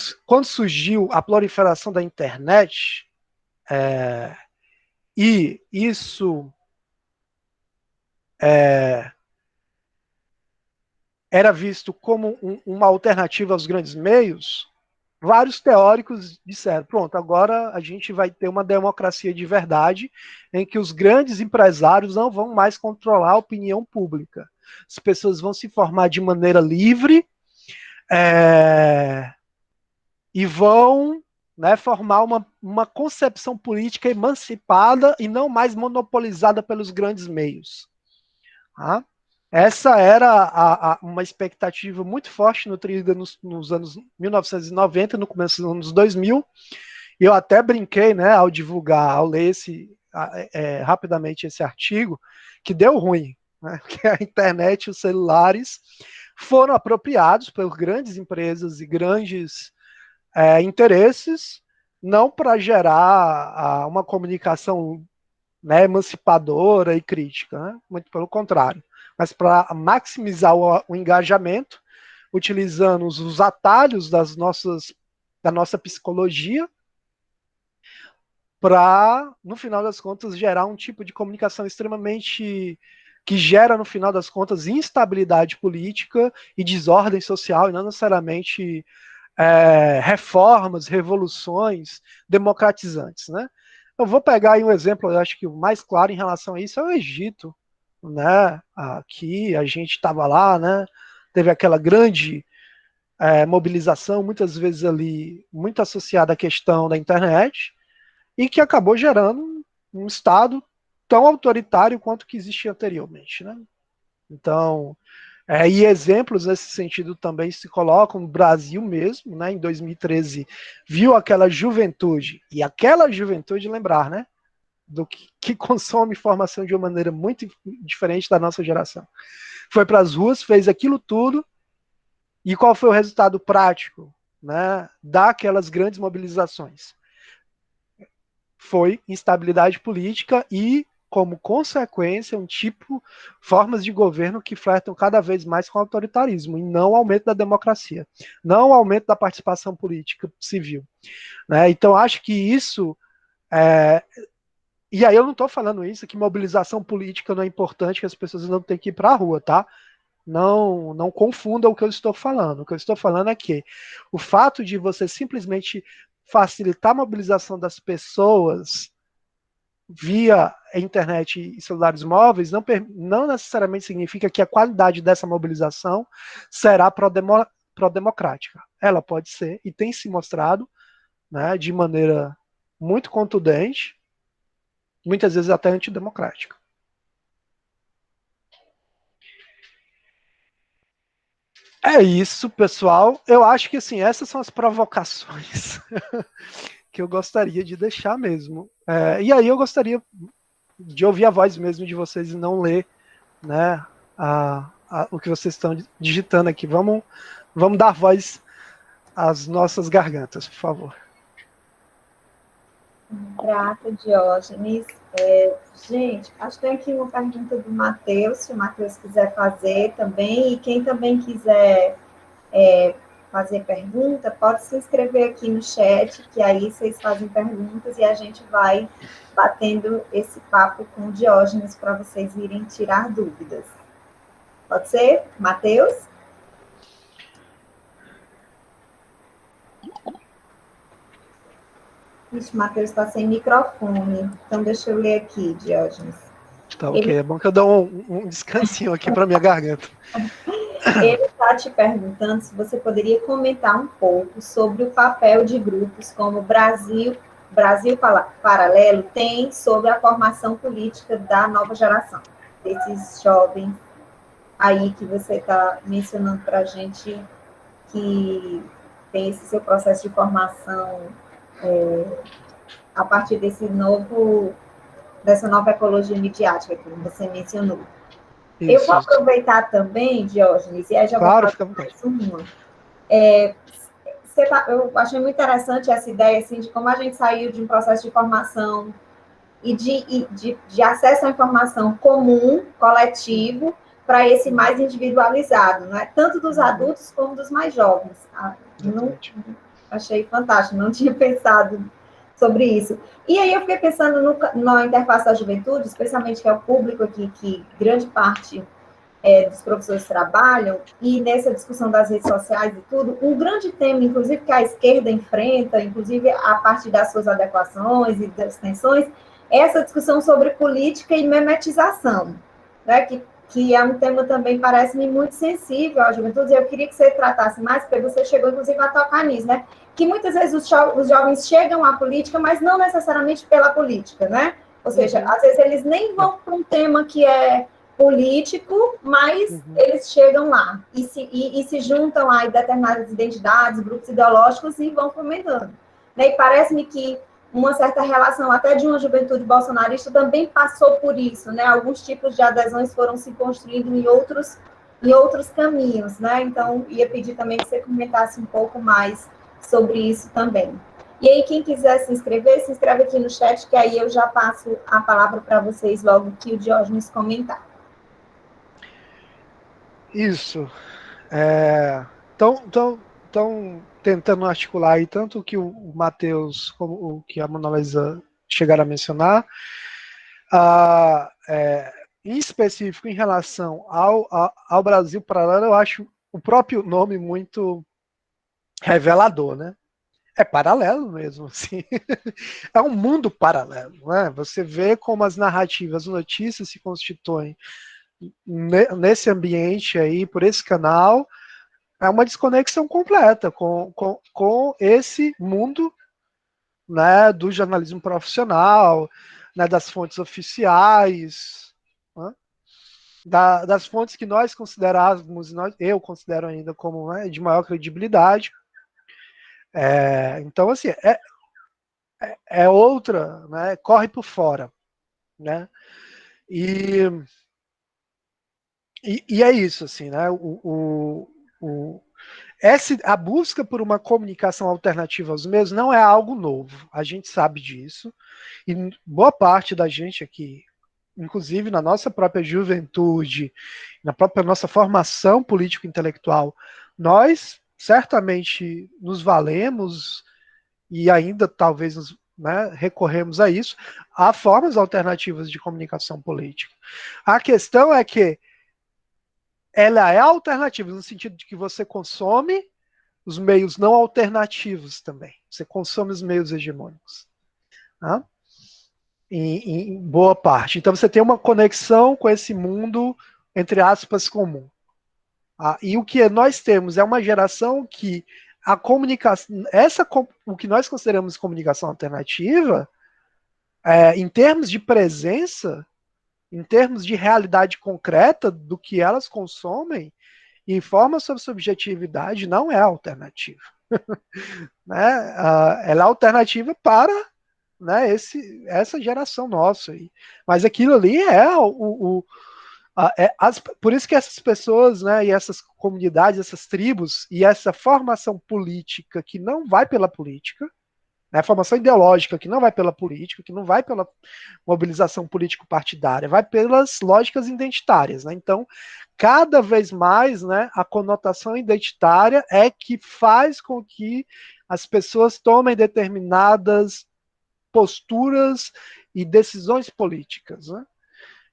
surgiu a proliferação da internet, e isso era visto como uma alternativa aos grandes meios, vários teóricos disseram, pronto, agora a gente vai ter uma democracia de verdade, em que os grandes empresários não vão mais controlar a opinião pública. as pessoas vão se formar de maneira livre e vão, né, formar uma concepção política emancipada e não mais monopolizada pelos grandes meios. Tá? Essa era uma expectativa muito forte nutrida nos anos 1990, no começo dos anos 2000, e eu até brinquei, né, ao divulgar, ao ler rapidamente esse artigo, que deu ruim, né, que a internet e os celulares foram apropriados por grandes empresas e grandes interesses, não para gerar uma comunicação, né, emancipadora e crítica, né, muito pelo contrário, mas para maximizar o engajamento, utilizando os atalhos da nossa psicologia, para, no final das contas, gerar um tipo de comunicação extremamente que gera, no final das contas, instabilidade política e desordem social, e não necessariamente reformas, revoluções democratizantes, né? Eu vou pegar aí um exemplo, eu acho que o mais claro em relação a isso é o Egito, né? Aqui a gente estava lá, né? Teve aquela grande mobilização, muitas vezes ali muito associada à questão da internet, e que acabou gerando um Estado tão autoritário quanto que existia anteriormente, né? Então, e exemplos nesse sentido também se colocam no Brasil mesmo, né? Em 2013, viu aquela juventude, e aquela juventude, lembrar, né? Do que consome informação de uma maneira muito diferente da nossa geração. Foi para as ruas, fez aquilo tudo, e qual foi o resultado prático, né, daquelas grandes mobilizações? Foi instabilidade política e, como consequência, formas de governo que flertam cada vez mais com o autoritarismo, e não aumento da democracia, não aumento da participação política civil. Né? Então, acho que isso... E aí eu não estou falando isso, que mobilização política não é importante, que as pessoas não têm que ir para a rua, tá? Não confunda o que eu estou falando. O que eu estou falando é que o fato de você simplesmente facilitar a mobilização das pessoas via internet e celulares móveis não necessariamente significa que a qualidade dessa mobilização será pró-democrática. Ela pode ser, e tem se mostrado, né, de maneira muito contundente, muitas vezes até antidemocrática. É isso, pessoal. Eu acho que assim, essas são as provocações que eu gostaria de deixar mesmo. E aí eu gostaria de ouvir a voz mesmo de vocês e não ler, né, o que vocês estão digitando aqui. Vamos dar voz às nossas gargantas, por favor. Grata, Diógenes. Gente, acho que tem aqui uma pergunta do Matheus, se o Matheus quiser fazer também, e quem também quiser fazer pergunta, pode se inscrever aqui no chat, que aí vocês fazem perguntas e a gente vai batendo esse papo com o Diógenes para vocês irem tirar dúvidas. Pode ser, Matheus? Ixi, Matheus está sem microfone. Então, deixa eu ler aqui, Diógenes. Tá ok, é bom que eu dou um descansinho aqui para minha garganta. Ele está te perguntando se você poderia comentar um pouco sobre o papel de grupos como Brasil Paralelo tem sobre a formação política da nova geração, desses jovens aí que você está mencionando para a gente, que tem esse seu processo de formação a partir dessa nova ecologia midiática que você mencionou. Isso. Eu vou aproveitar também, Diógenes, e aí já claro, vou fazer mais uma. Eu achei muito interessante essa ideia assim, de como a gente saiu de um processo de formação e de acesso à informação comum, coletivo, para esse mais individualizado, não é? Tanto dos adultos como dos mais jovens. Achei fantástico, não tinha pensado sobre isso. E aí eu fiquei pensando na interface da juventude, especialmente que é o público aqui, que grande parte dos professores trabalham, e nessa discussão das redes sociais e tudo, um grande tema, inclusive, que a esquerda enfrenta, inclusive a partir das suas adequações e das tensões, é essa discussão sobre política e memetização, né? Que que é um tema também, parece-me, muito sensível à juventude, e eu queria que você tratasse mais, porque você chegou, inclusive, a tocar nisso, né? Que muitas vezes os jovens chegam à política, mas não necessariamente pela política, né? Ou seja, às vezes eles nem vão para um tema que é político, mas eles chegam lá e se juntam a determinadas identidades, grupos ideológicos e vão fomentando. Né? E parece-me que uma certa relação até de uma juventude bolsonarista também passou por isso, né? Alguns tipos de adesões foram se construindo em outros caminhos, né? Então, ia pedir também que você comentasse um pouco mais sobre isso também. E aí, quem quiser se inscreve aqui no chat, que aí eu já passo a palavra para vocês logo que o Diógenes comentar. Isso. Então, tentando articular aí tanto o que o Matheus como o que a Mona Lisa chegaram a mencionar, em específico em relação ao Brasil Paralelo, eu acho o próprio nome muito revelador, né? É paralelo mesmo, assim. É um mundo paralelo, né? Você vê como as narrativas, as notícias se constituem nesse ambiente aí, por esse canal, é uma desconexão completa com esse mundo, né, do jornalismo profissional, né, das fontes oficiais, né, das fontes que nós considerávamos, eu considero ainda como, né, de maior credibilidade. Então, assim, é outra, né, corre por fora, né, e é isso, assim, né, a busca por uma comunicação alternativa aos meios não é algo novo, a gente sabe disso, e boa parte da gente aqui, inclusive na nossa própria juventude, na própria nossa formação político-intelectual, nós certamente nos valemos e ainda talvez nos, né, recorremos a isso, há formas alternativas de comunicação política. A questão é que ela é alternativa no sentido de que você consome os meios não alternativos também. Você consome os meios hegemônicos. Tá? Em boa parte. Então você tem uma conexão com esse mundo, entre aspas, comum. E o que nós temos é uma geração que a comunicação, o que nós consideramos comunicação alternativa, em termos de presença, em termos de realidade concreta do que elas consomem, informa sobre subjetividade, não é alternativa. Né? Ela é alternativa para, né, essa geração nossa. Mas aquilo ali por isso que essas pessoas, né, e essas comunidades, essas tribos, e essa formação política que não vai pela política, né, formação ideológica que não vai pela política, que não vai pela mobilização político-partidária, vai pelas lógicas identitárias. Né? Então, cada vez mais, né, a conotação identitária é que faz com que as pessoas tomem determinadas posturas e decisões políticas. Né?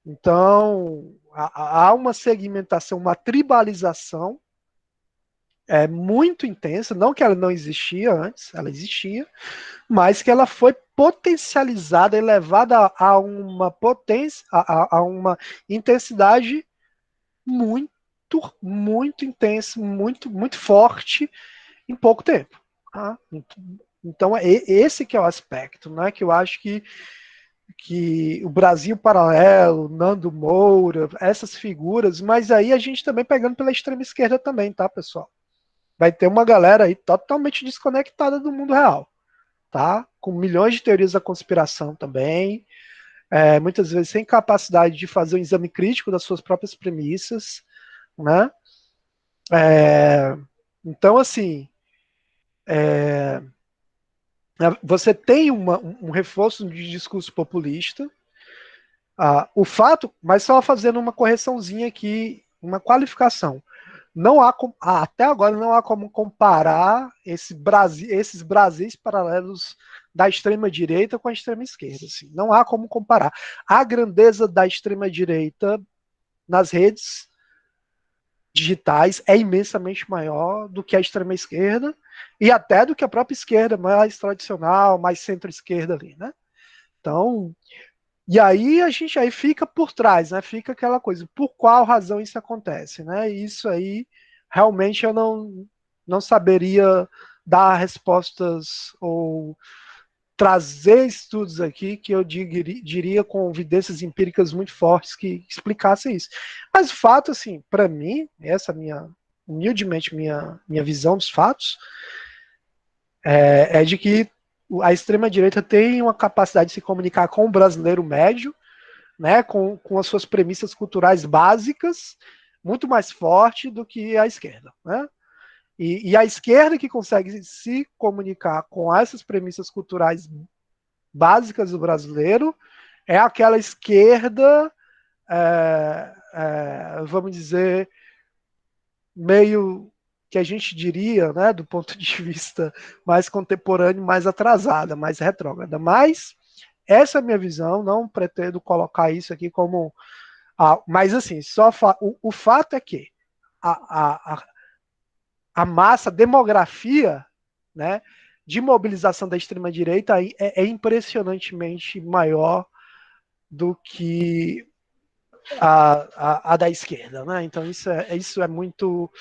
Então, há uma segmentação, uma tribalização muito intensa, não que ela não existia antes, ela existia, mas que ela foi potencializada e levada a uma potência, a uma intensidade muito, muito intensa, muito, muito forte em pouco tempo. Tá? Então, esse que é o aspecto, né, que eu acho que o Brasil Paralelo, Nando Moura, essas figuras, mas aí a gente também pegando pela extrema esquerda também, tá, pessoal? Vai ter uma galera aí totalmente desconectada do mundo real, tá? Com milhões de teorias da conspiração também, muitas vezes sem capacidade de fazer um exame crítico das suas próprias premissas, né? Então, assim, você tem um reforço de discurso populista, o fato, mas só fazendo uma correçãozinha aqui, uma qualificação. Não há até agora não há como comparar esses Brasis paralelos da extrema direita com a extrema esquerda. Assim. Não há como comparar. A grandeza da extrema direita nas redes digitais é imensamente maior do que a extrema esquerda e até do que a própria esquerda mais tradicional, mais centro-esquerda ali, né? Então, E aí a gente aí fica por trás, né? Fica aquela coisa, por qual razão isso acontece, né? E isso aí realmente eu não saberia dar respostas ou trazer estudos aqui que eu diria com evidências empíricas muito fortes que explicassem isso. Mas o fato, assim, para mim, essa humildemente minha visão dos fatos, é de que a extrema-direita tem uma capacidade de se comunicar com o brasileiro médio, né, com as suas premissas culturais básicas, muito mais forte do que a esquerda, né? E a esquerda que consegue se comunicar com essas premissas culturais básicas do brasileiro é aquela esquerda, vamos dizer, meio que a gente diria, né, do ponto de vista mais contemporâneo, mais atrasada, mais retrógrada. Mas essa é a minha visão, não pretendo colocar isso aqui como... mas assim, o fato é que a massa, a demografia, né, de mobilização da extrema-direita é impressionantemente maior do que a da esquerda, né? Então isso é muito...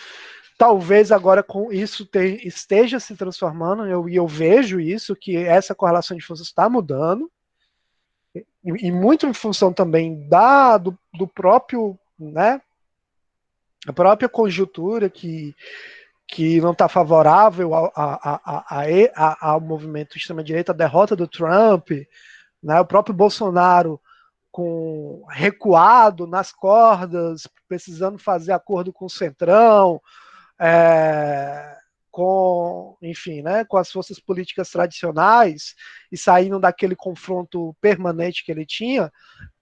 Talvez agora com isso esteja se transformando, eu vejo isso, que essa correlação de forças está mudando, e muito em função também do próprio, né, a própria conjuntura que não está favorável ao movimento extrema-direita, a derrota do Trump, né, o próprio Bolsonaro recuado nas cordas, precisando fazer acordo com o Centrão, enfim, né, com as forças políticas tradicionais e saindo daquele confronto permanente que ele tinha,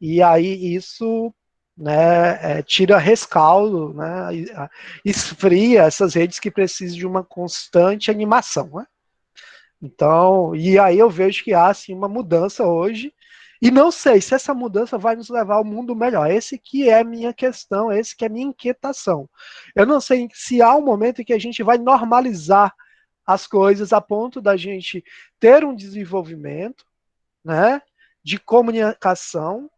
e aí isso, né, tira rescaldo, né, esfria essas redes que precisam de uma constante animação, né? Então, e aí eu vejo que há assim, uma mudança hoje, e não sei se essa mudança vai nos levar ao mundo melhor. Esse que é a minha questão, esse que é a minha inquietação. Eu não sei se há um momento em que a gente vai normalizar as coisas a ponto da gente ter um desenvolvimento, né, de comunicação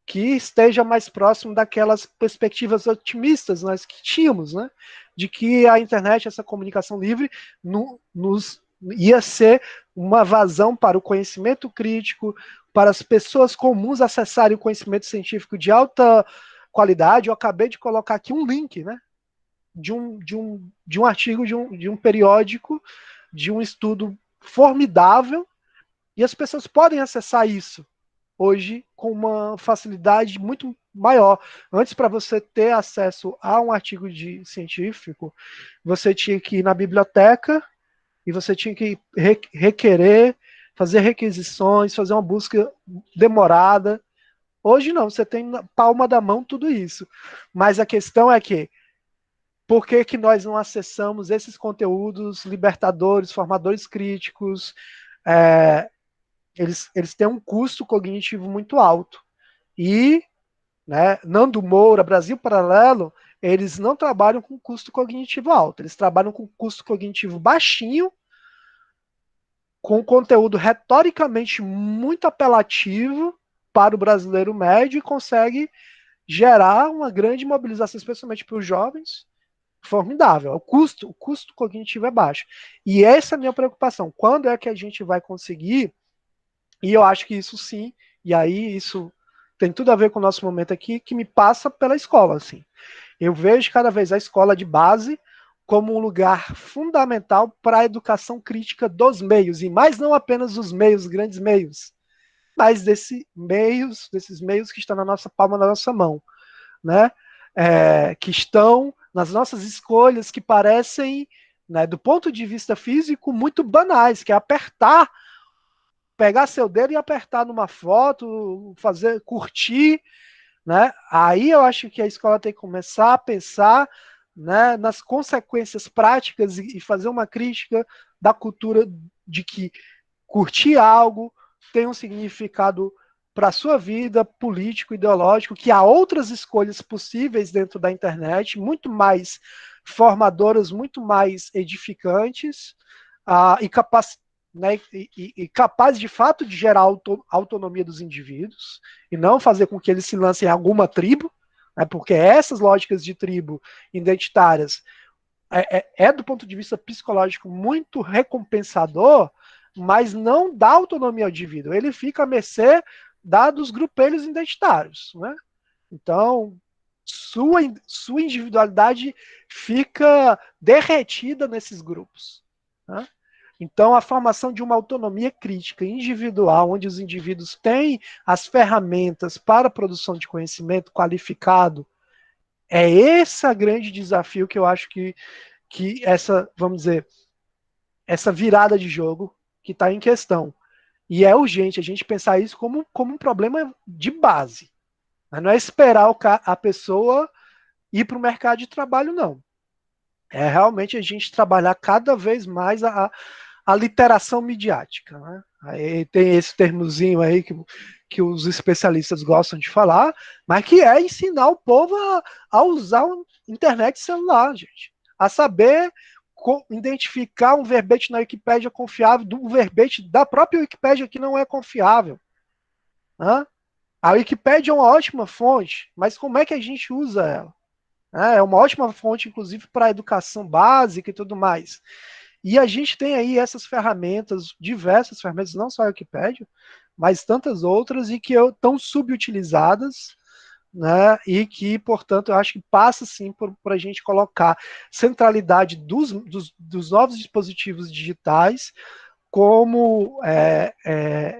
que esteja mais próximo daquelas perspectivas otimistas nós que tínhamos, né, de que a internet, essa comunicação livre, nos ia ser uma vazão para o conhecimento crítico, para as pessoas comuns acessarem o conhecimento científico de alta qualidade. Eu acabei de colocar aqui um link, né, de um artigo de um periódico, de um estudo formidável, e as pessoas podem acessar isso hoje com uma facilidade muito maior. Antes, para você ter acesso a um artigo científico, você tinha que ir na biblioteca e você tinha que requerer, fazer requisições, fazer uma busca demorada. Hoje não, você tem na palma da mão tudo isso. Mas a questão é que, por que nós não acessamos esses conteúdos libertadores, formadores críticos? Eles têm um custo cognitivo muito alto. E, né, Nando Moura, Brasil Paralelo, eles não trabalham com custo cognitivo alto, eles trabalham com custo cognitivo baixinho, com conteúdo retoricamente muito apelativo para o brasileiro médio, e consegue gerar uma grande mobilização, especialmente para os jovens, formidável. O custo cognitivo é baixo. E essa é a minha preocupação. Quando é que a gente vai conseguir? E eu acho que isso sim, e aí isso tem tudo a ver com o nosso momento aqui, que me passa pela escola, assim. Eu vejo cada vez a escola de base como um lugar fundamental para a educação crítica dos meios, e mais não apenas os meios, grandes meios, mas desses meios que estão na nossa palma da nossa mão, né? Que estão nas nossas escolhas, que parecem, né, do ponto de vista físico, muito banais, que é pegar seu dedo e apertar numa foto, curtir, né? Aí eu acho que a escola tem que começar a pensar, né, nas consequências práticas e fazer uma crítica da cultura de que curtir algo tem um significado para a sua vida político, ideológico, que há outras escolhas possíveis dentro da internet, muito mais formadoras, muito mais edificantes, e né, e capaz de fato de gerar autonomia dos indivíduos e não fazer com que eles se lancem em alguma tribo, né, porque essas lógicas de tribo identitárias do ponto de vista psicológico muito recompensador, mas não dá autonomia ao indivíduo, ele fica à mercê dos grupelhos identitários, né? Então, sua individualidade fica derretida nesses grupos, né? Então, a formação de uma autonomia crítica individual, onde os indivíduos têm as ferramentas para a produção de conhecimento qualificado, é esse grande desafio que eu acho que essa, vamos dizer, essa virada de jogo que está em questão. E é urgente a gente pensar isso como um problema de base. Não é esperar a pessoa ir para o mercado de trabalho, não. É realmente a gente trabalhar cada vez mais a literação midiática, né? Aí tem esse termozinho aí que os especialistas gostam de falar, mas que é ensinar o povo a usar a internet celular, gente. A saber identificar um verbete na Wikipédia confiável do verbete da própria Wikipédia que não é confiável. Né? A Wikipédia é uma ótima fonte, mas como é que a gente usa ela? É uma ótima fonte, inclusive, para a educação básica e tudo mais. E a gente tem aí essas ferramentas, diversas ferramentas, não só a Wikipédia, mas tantas outras, e que estão subutilizadas, né, e que, portanto, eu acho que passa, sim, por a gente colocar centralidade dos novos dispositivos digitais como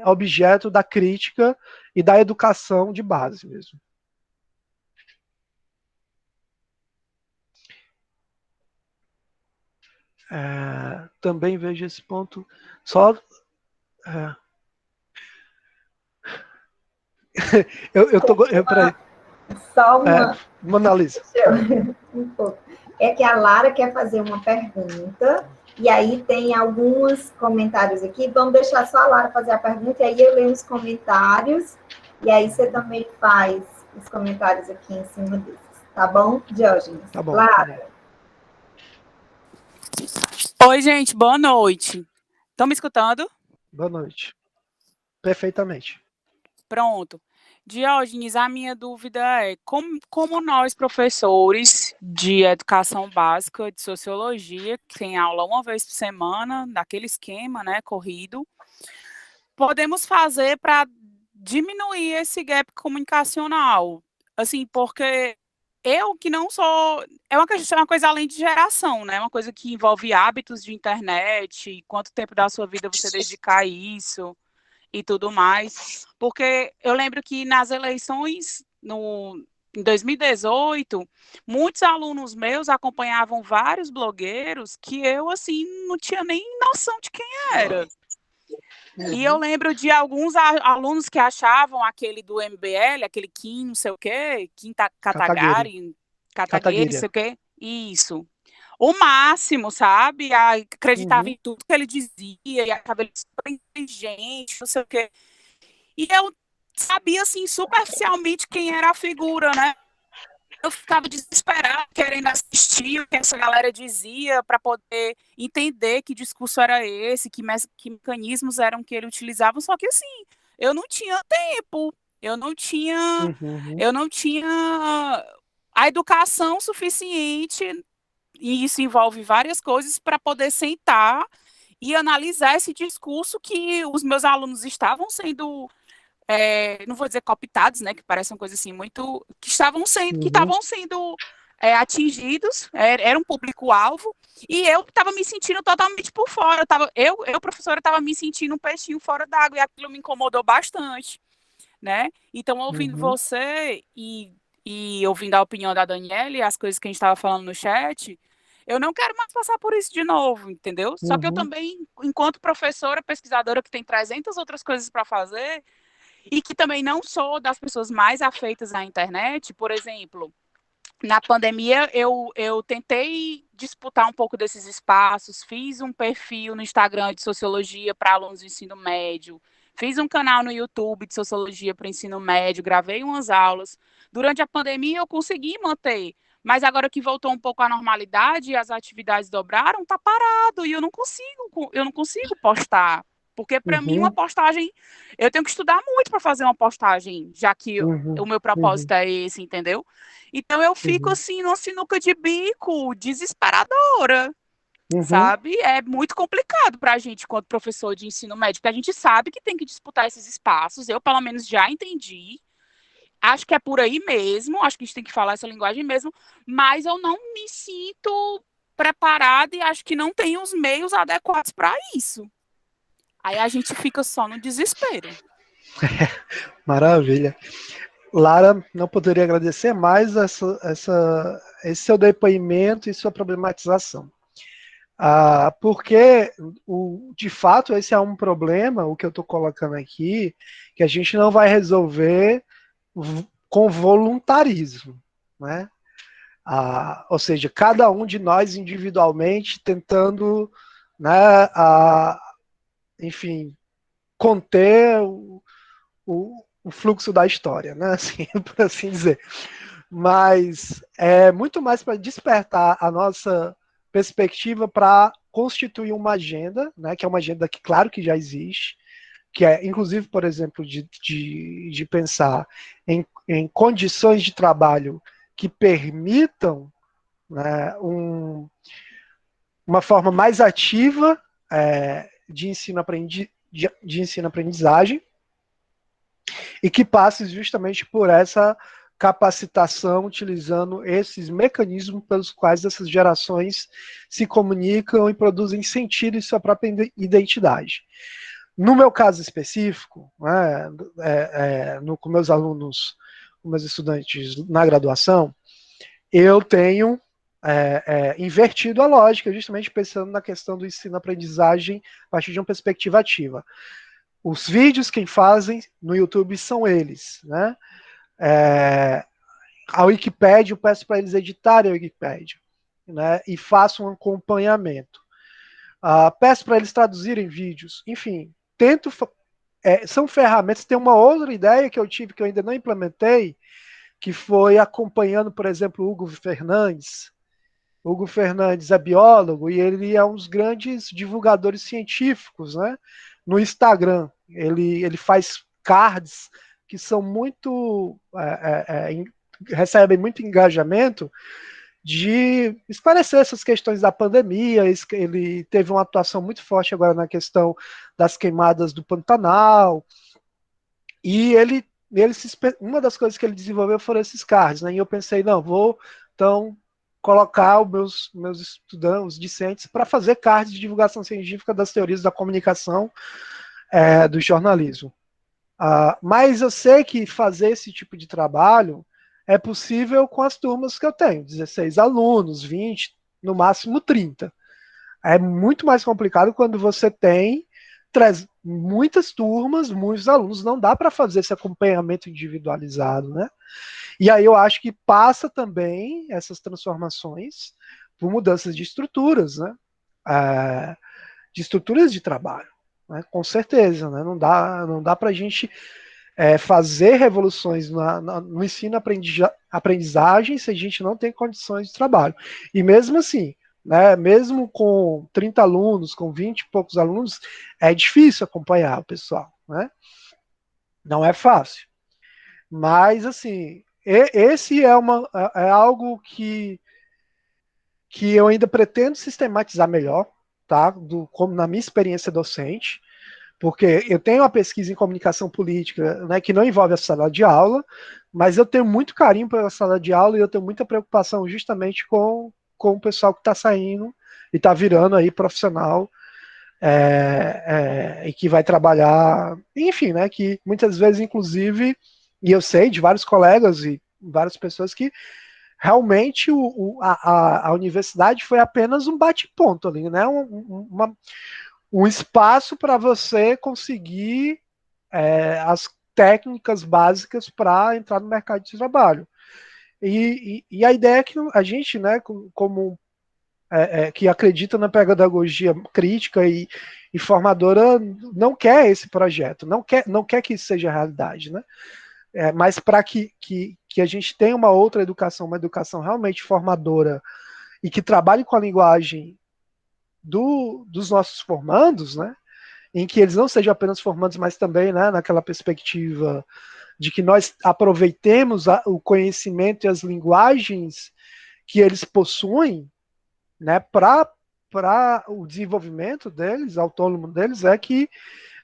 objeto da crítica e da educação de base mesmo. Também vejo esse ponto. Só peraí. Só uma. Mona Lisa. É que a Lara quer fazer uma pergunta, e aí tem alguns comentários aqui. Vamos deixar só a Lara fazer a pergunta, e aí eu leio os comentários, e aí você também faz os comentários aqui em cima desses. Tá bom, Diógenes? Tá bom. Lara. Oi, gente, boa noite. Estão me escutando? Boa noite. Perfeitamente. Pronto. Diógenes, a minha dúvida é como nós, professores de educação básica, de sociologia, que tem aula uma vez por semana, naquele esquema, né, corrido, podemos fazer para diminuir esse gap comunicacional? Assim, porque eu que não sou... É uma coisa além de geração, né? Uma coisa que envolve hábitos de internet, quanto tempo da sua vida você dedicar a isso e tudo mais. Porque eu lembro que nas eleições, em 2018, muitos alunos meus acompanhavam vários blogueiros que eu, assim, não tinha nem noção de quem era. E eu lembro de alguns alunos que achavam aquele do MBL, aquele Kim, não sei o quê, Kim Kataguiri, não sei o quê, isso. O máximo, sabe? Acreditava em tudo que ele dizia, e achava ele super inteligente, não sei o quê. E eu sabia, assim, superficialmente quem era a figura, né? Eu ficava desesperada, querendo assistir o que essa galera dizia, para poder entender que discurso era esse, que mecanismos eram que ele utilizava, só que assim, eu não tinha tempo, eu não tinha a educação suficiente, e isso envolve várias coisas, para poder sentar e analisar esse discurso que os meus alunos estavam sendo... não vou dizer cooptados, né, que parece uma coisa assim muito, que estavam sendo atingidos, era um público-alvo, e eu estava me sentindo totalmente por fora, eu professora, estava me sentindo um peixinho fora d'água, e aquilo me incomodou bastante, né? Então, ouvindo você e ouvindo a opinião da Daniela, as coisas que a gente estava falando no chat, eu não quero mais passar por isso de novo, entendeu? Só que eu também, enquanto professora, pesquisadora, que tem 300 outras coisas para fazer, e que também não sou das pessoas mais afeitas à internet, por exemplo, na pandemia eu tentei disputar um pouco desses espaços, fiz um perfil no Instagram de sociologia para alunos do ensino médio, fiz um canal no YouTube de sociologia para o ensino médio, gravei umas aulas. Durante a pandemia eu consegui manter, Mas agora que voltou um pouco à normalidade e as atividades dobraram, tá parado e eu não consigo postar. Porque para mim uma postagem, eu tenho que estudar muito para fazer uma postagem, já que o meu propósito é esse, entendeu? Então eu fico assim numa sinuca de bico, desesperadora. Sabe? É muito complicado para a gente, enquanto professor de ensino médio, porque a gente sabe que tem que disputar esses espaços. Eu, pelo menos, já entendi. Acho que é por aí mesmo, acho que a gente tem que falar essa linguagem mesmo, mas eu não me sinto preparada e acho que não tem os meios adequados para isso. Aí a gente fica só no desespero. Maravilha. Lara, não poderia agradecer mais esse seu depoimento e sua problematização. Porque, de fato, esse é um problema, o que eu estou colocando aqui, que a gente não vai resolver com voluntarismo, né? Ou seja, cada um de nós individualmente tentando, né, enfim, conter o fluxo da história, né? Assim, por assim dizer. Mas é muito mais para despertar a nossa perspectiva para constituir uma agenda, né? Que é uma agenda que, claro, que já existe, que é, inclusive, por exemplo, de pensar em condições de trabalho que permitam, né, uma forma mais ativa de ensino-aprendizagem e que passe justamente por essa capacitação, utilizando esses mecanismos pelos quais essas gerações se comunicam e produzem sentido em sua própria identidade. No meu caso específico, né, com meus alunos, com meus estudantes na graduação, eu tenho invertido a lógica, justamente pensando na questão do ensino-aprendizagem a partir de uma perspectiva ativa. Os vídeos quem fazem no YouTube são eles, né? A Wikipédia, eu peço para eles editarem a Wikipédia, né? E faço um acompanhamento. Peço para eles traduzirem vídeos, enfim, tento. São ferramentas. Tem uma outra ideia que eu tive que eu ainda não implementei, que foi acompanhando, por exemplo, o Hugo Fernandes. O Hugo Fernandes é biólogo e ele é um dos grandes divulgadores científicos, né? No Instagram. Ele faz cards que são muito. Recebem muito engajamento de esclarecer essas questões da pandemia. Ele teve uma atuação muito forte agora na questão das queimadas do Pantanal. E uma das coisas que ele desenvolveu foram esses cards, né? E eu pensei, não, vou então colocar os meus estudantes, os discentes, para fazer cards de divulgação científica das teorias da comunicação, do jornalismo. Mas eu sei que fazer esse tipo de trabalho é possível com as turmas que eu tenho, 16 alunos, 20, no máximo 30. É muito mais complicado quando você tem muitas turmas, muitos alunos, não dá para fazer esse acompanhamento individualizado, né? E aí eu acho que passa também essas transformações por mudanças de estruturas, né? De estruturas de trabalho, né? Com certeza, né? Não dá para a gente fazer revoluções no ensino-aprendizagem se a gente não tem condições de trabalho. E mesmo assim, né, mesmo com 30 alunos, com 20 e poucos alunos, é difícil acompanhar o pessoal, né? Não é fácil. Mas, assim, esse é algo que eu ainda pretendo sistematizar melhor, tá? Como na minha experiência docente, porque eu tenho uma pesquisa em comunicação política, né, que não envolve a sala de aula, mas eu tenho muito carinho pela sala de aula e eu tenho muita preocupação justamente com o pessoal que está saindo e está virando aí profissional e que vai trabalhar, enfim, né, que muitas vezes, inclusive, e eu sei de vários colegas e várias pessoas que realmente a universidade foi apenas um bate-ponto ali, né, um espaço para você conseguir as técnicas básicas para entrar no mercado de trabalho. E a ideia é que a gente, né, como que acredita na pedagogia crítica e formadora, não quer esse projeto, não quer que isso seja realidade, né? mas para que a gente tenha uma outra educação, uma educação realmente formadora e que trabalhe com a linguagem dos nossos formandos, né, em que eles não sejam apenas formandos, mas também, né, naquela perspectiva de que nós aproveitemos o conhecimento e as linguagens que eles possuem, né, para o desenvolvimento deles, autônomo deles, é que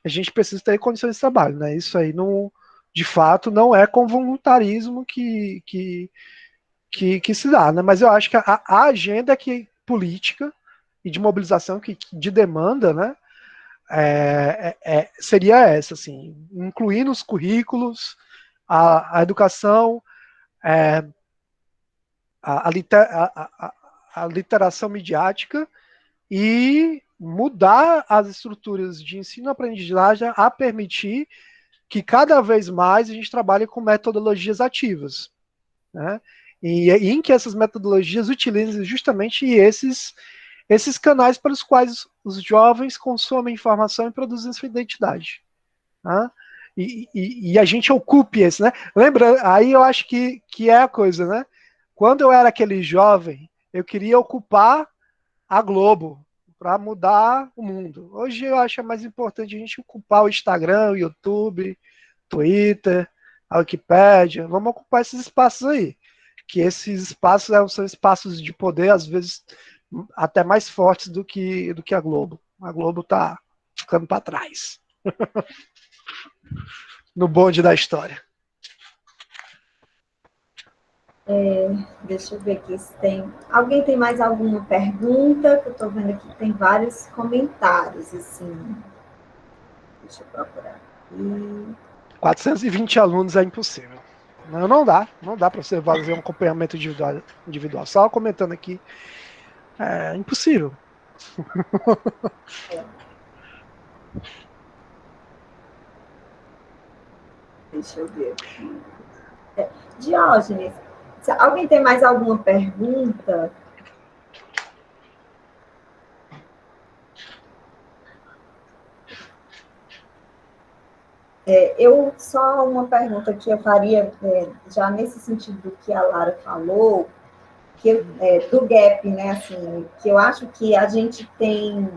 a gente precisa ter condições de trabalho, né? Isso aí não, de fato, não é com voluntarismo que se dá, né? Mas eu acho que a agenda política e de mobilização de demanda, né, seria essa, assim, incluir nos currículos a educação, a literação midiática e mudar as estruturas de ensino-aprendizagem a permitir que cada vez mais a gente trabalhe com metodologias ativas, né? E em que essas metodologias utilizem justamente esses canais pelos quais os jovens consomem informação e produzem sua identidade, né? E a gente ocupe esse, né? Lembra, aí eu acho que é a coisa, né? Quando eu era aquele jovem, eu queria ocupar a Globo para mudar o mundo. Hoje eu acho mais importante a gente ocupar o Instagram, o YouTube, Twitter, a Wikipédia. Vamos ocupar esses espaços aí. Que esses espaços são espaços de poder, às vezes, até mais fortes do que a Globo. A Globo está ficando para trás. No bonde da história. Deixa eu ver aqui se tem... Alguém tem mais alguma pergunta? Que eu estou vendo aqui que tem vários comentários, assim. Deixa eu procurar aqui. 420 alunos é impossível. Não dá para você fazer um acompanhamento individual. Só comentando aqui, é impossível. Deixa eu ver aqui. Diógenes, alguém tem mais alguma pergunta? Só uma pergunta que eu faria, já nesse sentido do que a Lara falou, do gap, né, assim, que eu acho que a gente tem,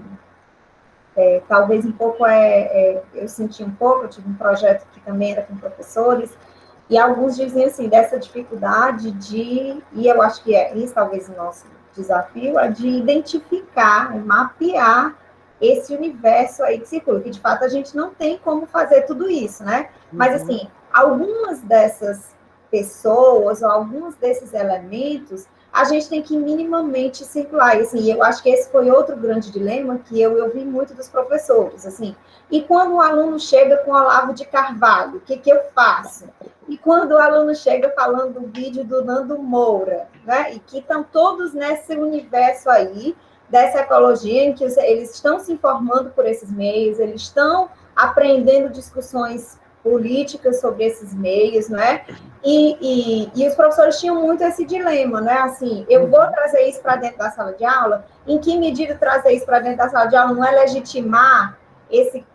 talvez um pouco, eu senti um pouco, eu tive um projeto que também era com professores, e alguns dizem assim, dessa dificuldade e eu acho que isso talvez o nosso desafio, é de identificar, mapear esse universo aí que circula, que de fato a gente não tem como fazer tudo isso, né? Mas, assim, algumas dessas pessoas, ou alguns desses elementos, a gente tem que minimamente circular. E, assim, eu acho que esse foi outro grande dilema que eu vi muito dos professores, assim. E quando o aluno chega com Olavo de Carvalho, o que eu faço? E quando o aluno chega falando do vídeo do Nando Moura, né? E que estão todos nesse universo aí, dessa ecologia, em que eles estão se informando por esses meios, eles estão aprendendo discussões políticas sobre esses meios, né? E os professores tinham muito esse dilema, né? Assim, eu vou trazer isso para dentro da sala de aula? Em que medida trazer isso para dentro da sala de aula não é legitimar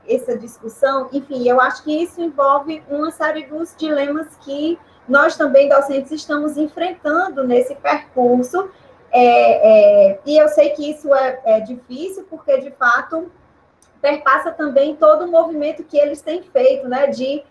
essa discussão? Enfim, eu acho que isso envolve uma série dos dilemas que nós também, docentes, estamos enfrentando nesse percurso. E eu sei que isso é difícil, porque, de fato, perpassa também todo o movimento que eles têm feito, né, de,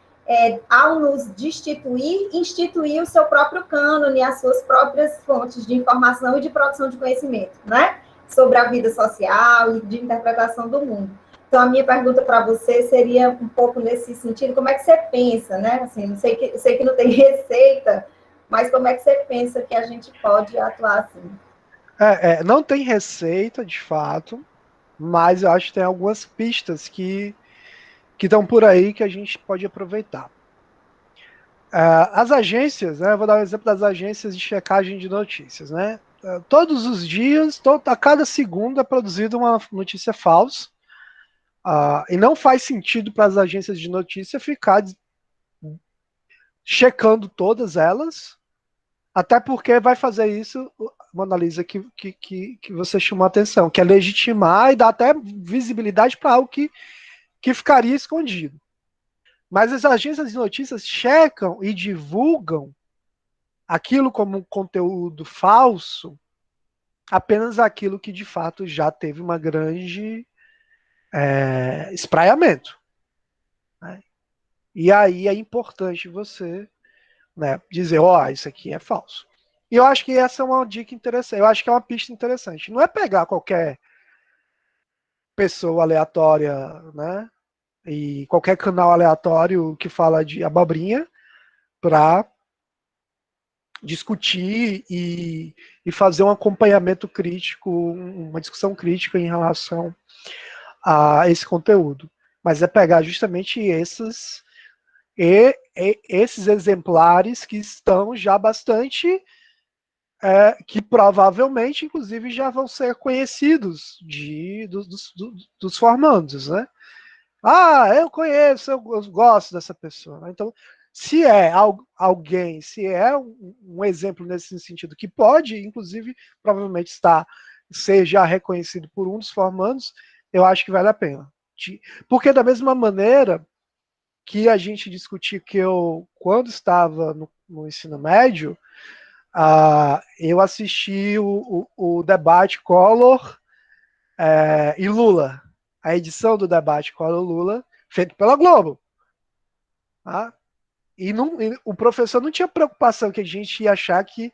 ao nos destituir, instituir o seu próprio cânone, as suas próprias fontes de informação e de produção de conhecimento, né, sobre a vida social e de interpretação do mundo. Então, a minha pergunta para você seria um pouco nesse sentido, como é que você pensa, né, assim, sei que não tem receita, mas como é que você pensa que a gente pode atuar assim? Não tem receita, de fato, mas eu acho que tem algumas pistas que estão por aí que a gente pode aproveitar. As agências, né, eu vou dar um exemplo das agências de checagem de notícias, né? Todos os dias, a cada segundo é produzida uma notícia falsa, e não faz sentido para as agências de notícia ficar checando todas elas, até porque vai fazer isso, Mona Lisa, que você chamou a atenção, que é legitimar e dar até visibilidade para algo que ficaria escondido. Mas as agências de notícias checam e divulgam aquilo como um conteúdo falso, apenas aquilo que de fato já teve uma grande espraiamento. Né? E aí é importante você, né, dizer, isso aqui é falso. E eu acho que essa é uma dica interessante, eu acho que é uma pista interessante. Não é pegar qualquer pessoa aleatória, né, e qualquer canal aleatório que fala de abobrinha para discutir e fazer um acompanhamento crítico, uma discussão crítica em relação a esse conteúdo. Mas é pegar justamente esses exemplares que estão já bastante, que provavelmente, inclusive, já vão ser conhecidos dos formandos, né? Eu conheço, eu gosto dessa pessoa. Então, se é alguém, se é um exemplo nesse sentido, que pode, inclusive, provavelmente ser já reconhecido por um dos formandos, eu acho que vale a pena. Porque da mesma maneira que a gente discutiu que quando estava no ensino médio, eu assisti o debate Collor e Lula, a edição do debate Collor-Lula, feito pela Globo. Tá? E o professor não tinha preocupação que a gente ia achar que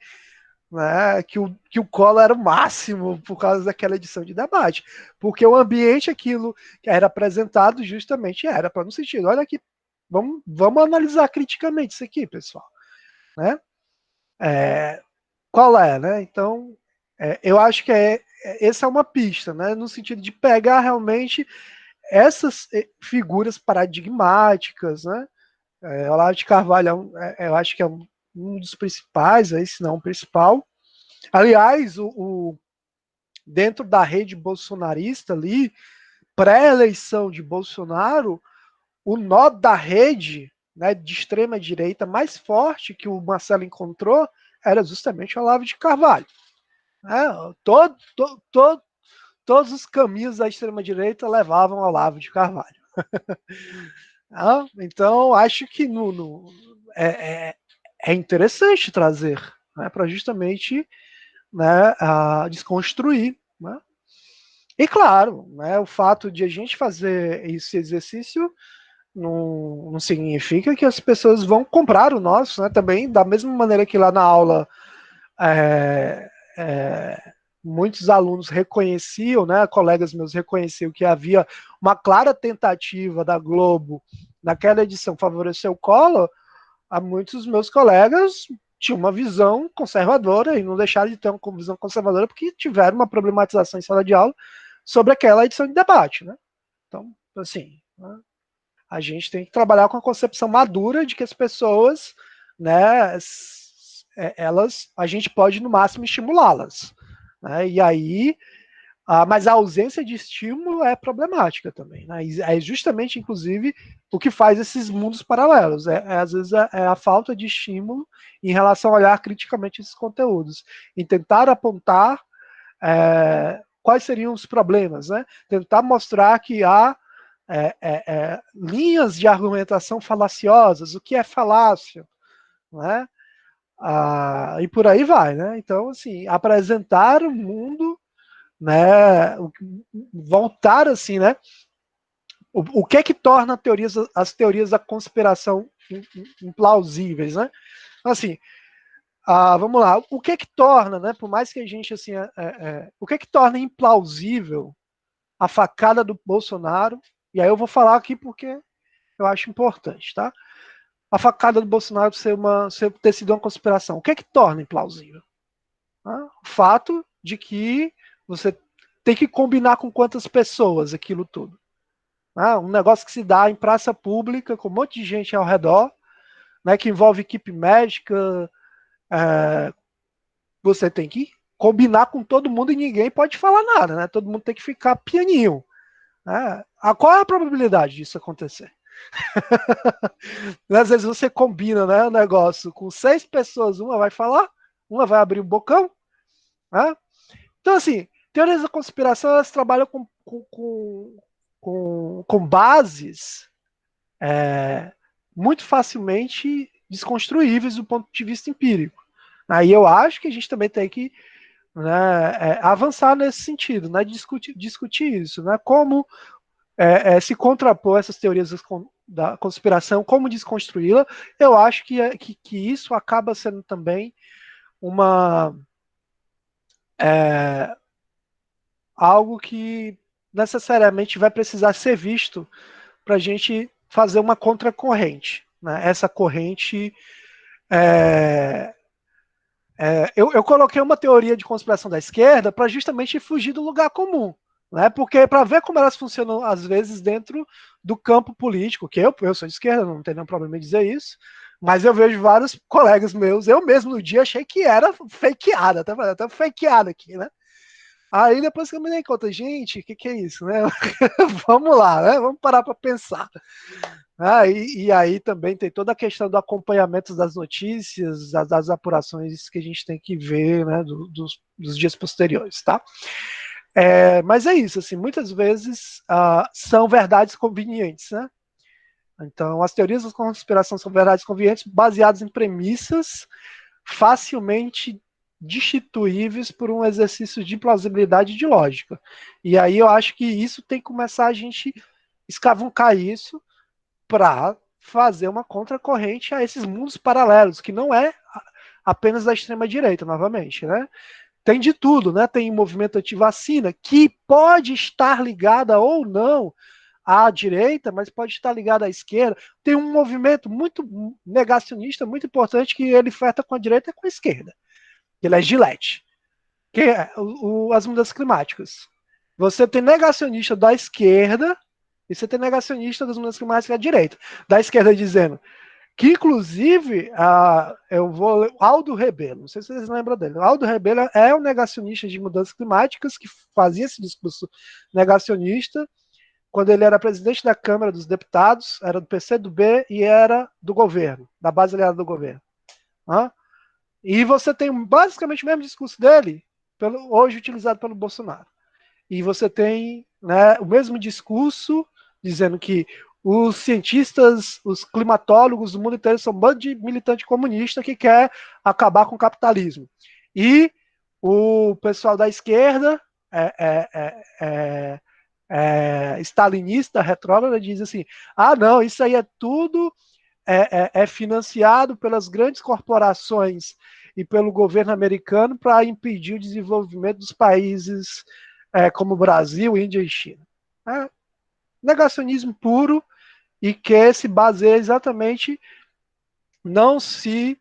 o Collor era o máximo por causa daquela edição de debate. Porque o ambiente, aquilo que era apresentado, justamente era para no sentido, olha aqui, vamos analisar criticamente isso aqui, pessoal. Né? Qual é, né? Então, eu acho que essa é uma pista, né? No sentido de pegar realmente essas figuras paradigmáticas, né? Olavo de Carvalho, eu acho que é um dos principais, se não o principal. Aliás, dentro da rede bolsonarista ali, pré-eleição de Bolsonaro, o nó da rede, né, de extrema direita mais forte que o Marcelo encontrou era justamente o Olavo de Carvalho. Todos os caminhos da extrema direita levavam ao Olavo de Carvalho. Então, acho que é interessante trazer, né, para justamente, né, desconstruir. Né? E claro, né, o fato de a gente fazer esse exercício não significa que as pessoas vão comprar o nosso, né? Também, da mesma maneira que lá na aula muitos alunos reconheciam, né, colegas meus reconheciam que havia uma clara tentativa da Globo naquela edição favorecer o Collor, muitos dos meus colegas tinham uma visão conservadora e não deixaram de ter uma visão conservadora porque tiveram uma problematização em sala de aula sobre aquela edição de debate. Né? Então, assim, né, a gente tem que trabalhar com a concepção madura de que as pessoas, né, a gente pode no máximo estimulá-las. Né? E aí, mas a ausência de estímulo é problemática também. Né? É justamente, inclusive, o que faz esses mundos paralelos. Às vezes é a falta de estímulo em relação a olhar criticamente esses conteúdos e tentar apontar quais seriam os problemas, né? Tentar mostrar que há linhas de argumentação falaciosas, o que é falácia, né? E por aí vai, né? Então, assim, apresentar o mundo, né? Voltar assim, né? O que é que torna as teorias da conspiração implausíveis, né? Assim, vamos lá. O que é que torna, né? Por mais que a gente assim, o que é que torna implausível a facada do Bolsonaro? E aí eu vou falar aqui porque eu acho importante, tá? A facada do Bolsonaro ter sido uma conspiração. O que é que torna implausível? O fato de que você tem que combinar com quantas pessoas aquilo tudo. Um negócio que se dá em praça pública, com um monte de gente ao redor, né, que envolve equipe médica, você tem que combinar com todo mundo e ninguém pode falar nada, né? Todo mundo tem que ficar pianinho. Né? Qual é a probabilidade disso acontecer? Às vezes você combina, né, um negócio com 6 pessoas, uma vai falar, uma vai abrir um bocão. Né? Então, assim, teorias da conspiração, elas trabalham com bases muito facilmente desconstruíveis do ponto de vista empírico. Aí eu acho que a gente também tem que, né, avançar nesse sentido, né, discutir isso, né, como se contrapor essas teorias da conspiração, como desconstruí-la. Eu acho que isso acaba sendo também algo que necessariamente vai precisar ser visto para a gente fazer uma contracorrente, né? Essa corrente eu coloquei uma teoria de conspiração da esquerda para justamente fugir do lugar comum, né? Porque para ver como elas funcionam às vezes dentro do campo político, que eu sou de esquerda, não tenho nenhum problema em dizer isso, mas eu vejo vários colegas meus, eu mesmo no dia achei que era fakeada, tá fakeada aqui, né? Aí depois que eu me dei conta, gente, o que é isso, né? Vamos lá, né? Vamos parar para pensar. E aí também tem toda a questão do acompanhamento das notícias, das apurações que a gente tem que ver, né, dos dias posteriores, tá? Mas é isso, assim, muitas vezes são verdades convenientes, né? Então, as teorias da conspiração são verdades convenientes baseadas em premissas facilmente destituíveis por um exercício de plausibilidade e de lógica. E aí eu acho que isso tem que começar a gente escavuncar isso para fazer uma contracorrente a esses mundos paralelos, que não é apenas da extrema-direita, novamente, né? Tem de tudo, né? Tem movimento anti-vacina, que pode estar ligada ou não à direita, mas pode estar ligado à esquerda. Tem um movimento muito negacionista, muito importante, que ele flerta com a direita e com a esquerda. Ele é Gillette, que é as mudanças climáticas. Você tem negacionista da esquerda e você tem negacionista das mudanças climáticas da direita. Da esquerda dizendo que, inclusive, eu vou ler Aldo Rebelo, não sei se vocês lembram dele. Aldo Rebelo é um negacionista de mudanças climáticas que fazia esse discurso negacionista quando ele era presidente da Câmara dos Deputados, era do PCdoB e era do governo, da base aliada do governo. E você tem basicamente o mesmo discurso dele, hoje utilizado pelo Bolsonaro. E você tem, né, o mesmo discurso dizendo que os cientistas, os climatólogos do mundo inteiro são um bando de militante comunista que quer acabar com o capitalismo. E o pessoal da esquerda stalinista, retrógrada, diz assim, não, isso aí é tudo financiado pelas grandes corporações e pelo governo americano para impedir o desenvolvimento dos países como Brasil, Índia e China. Negacionismo puro e que se baseia exatamente não se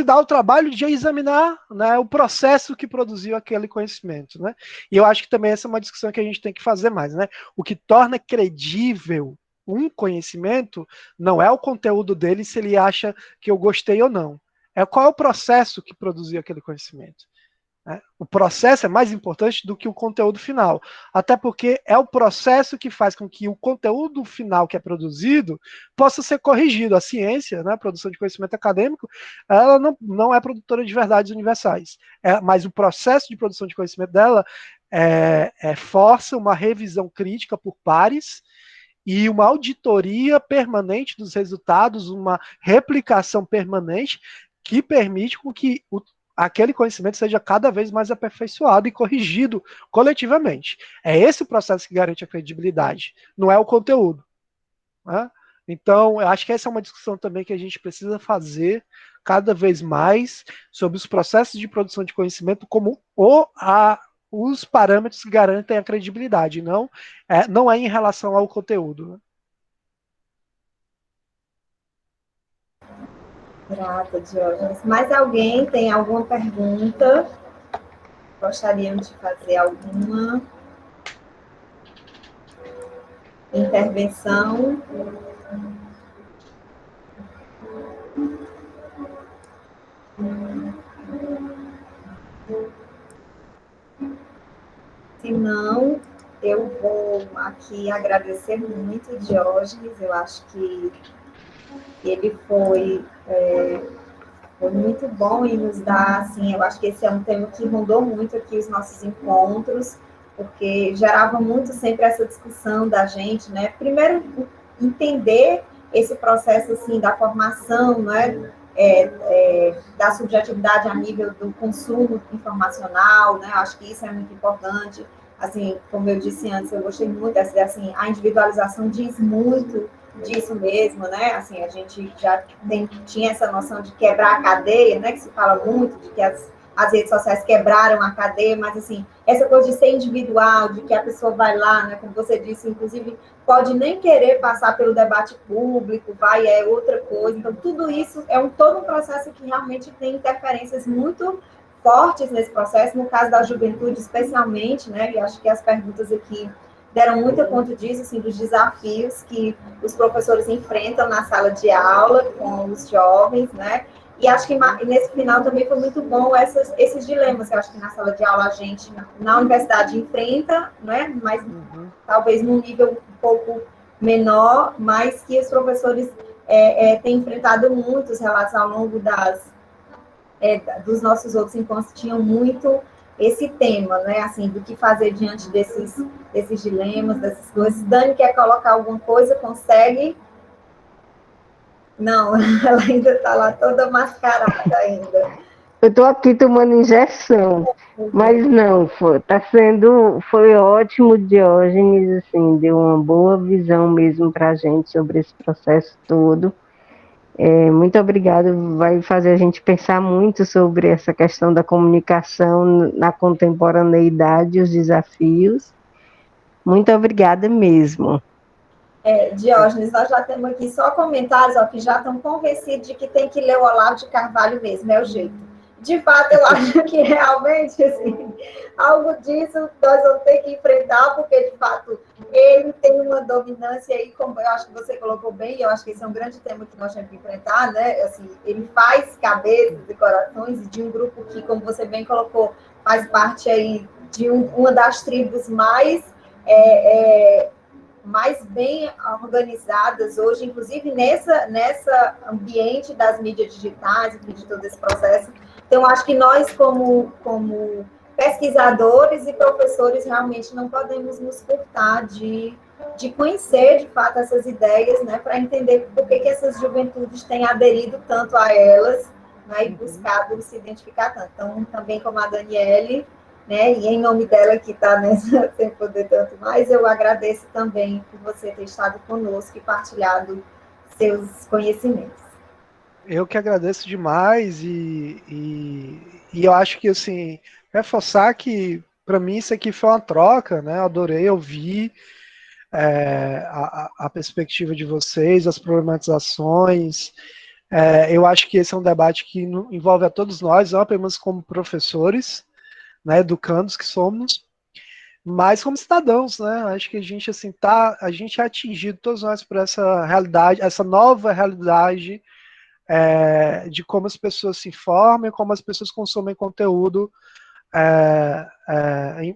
dá o trabalho de examinar, né, o processo que produziu aquele conhecimento, né? E eu acho que também essa é uma discussão que a gente tem que fazer mais, né? O que torna credível um conhecimento não é o conteúdo dele, se ele acha que eu gostei ou não. É qual é o processo que produziu aquele conhecimento. O processo é mais importante do que o conteúdo final. Até porque é o processo que faz com que o conteúdo final que é produzido possa ser corrigido. A ciência, né, a produção de conhecimento acadêmico, ela não é produtora de verdades universais. Mas o processo de produção de conhecimento dela força uma revisão crítica por pares e uma auditoria permanente dos resultados, uma replicação permanente que permite com que aquele conhecimento seja cada vez mais aperfeiçoado e corrigido coletivamente. É esse o processo que garante a credibilidade, não é o conteúdo. Né? Então, eu acho que essa é uma discussão também que a gente precisa fazer cada vez mais sobre os processos de produção de conhecimento como os parâmetros que garantem a credibilidade, não é em relação ao conteúdo. Né? Grata, Diógenes. Mais alguém tem alguma pergunta? Gostariam de fazer alguma intervenção? Se não, eu vou aqui agradecer muito, Diógenes. Eu acho que ele foi muito bom e nos dá, assim, eu acho que esse é um tema que rondou muito aqui os nossos encontros, porque gerava muito sempre essa discussão da gente, né? Primeiro, entender esse processo assim da formação, né, da subjetividade a nível do consumo informacional, né, acho que isso é muito importante. Assim, como eu disse antes, eu gostei muito assim, a individualização diz muito disso mesmo, né, assim, a gente já tinha essa noção de quebrar a cadeia, né, que se fala muito, de que as redes sociais quebraram a cadeia, mas, assim, essa coisa de ser individual, de que a pessoa vai lá, né, como você disse, inclusive, pode nem querer passar pelo debate público, é outra coisa. Então, tudo isso é todo um processo que realmente tem interferências muito fortes nesse processo, no caso da juventude, especialmente, né, e acho que as perguntas aqui deram muita conta disso, assim, dos desafios que os professores enfrentam na sala de aula com os jovens, né, e acho que nesse final também foi muito bom esses dilemas que eu acho que na sala de aula a gente, na universidade, enfrenta, né? Mas talvez num nível um pouco menor, mas que os professores têm enfrentado muitos relatos ao longo dos nossos outros encontros, tinham muito esse tema, né? Assim, do que fazer diante desses dilemas, dessas coisas. Dani quer colocar alguma coisa? Consegue? Não, ela ainda está lá toda mascarada ainda. Eu estou aqui tomando injeção, mas não, foi ótimo, Diógenes, assim, deu uma boa visão mesmo para a gente sobre esse processo todo. Muito obrigada, vai fazer a gente pensar muito sobre essa questão da comunicação na contemporaneidade, os desafios. Muito obrigada mesmo. Diógenes, nós já temos aqui só comentários que já estão convencidos de que tem que ler o Olavo de Carvalho mesmo, é o jeito. De fato, eu acho que realmente, assim, algo disso nós vamos ter que enfrentar, porque, de fato, ele tem uma dominância aí, como eu acho que você colocou bem, e eu acho que esse é um grande tema que nós temos que enfrentar, né? Assim, ele faz cabeças e corações de um grupo que, como você bem colocou, faz parte aí de uma das tribos mais bem organizadas hoje, inclusive nessa ambiente das mídias digitais, de todo esse processo. Então, acho que nós, como pesquisadores e professores, realmente não podemos nos furtar de conhecer, de fato, essas ideias, né, para entender por que essas juventudes têm aderido tanto a elas, né, e buscado se identificar tanto. Então, também como a Daniele, né, e em nome dela que está nessa Sem Poder Tanto Mais, eu agradeço também por você ter estado conosco e partilhado seus conhecimentos. Eu que agradeço demais e eu acho que, assim, reforçar que, para mim, isso aqui foi uma troca, né? Eu adorei ouvir a perspectiva de vocês, as problematizações. Eu acho que esse é um debate que envolve a todos nós, não apenas como professores, né, educandos que somos, mas como cidadãos, né? Acho que a gente, assim, a gente é atingido, todos nós, por essa realidade, essa nova realidade de como as pessoas se informam, como as pessoas consomem conteúdo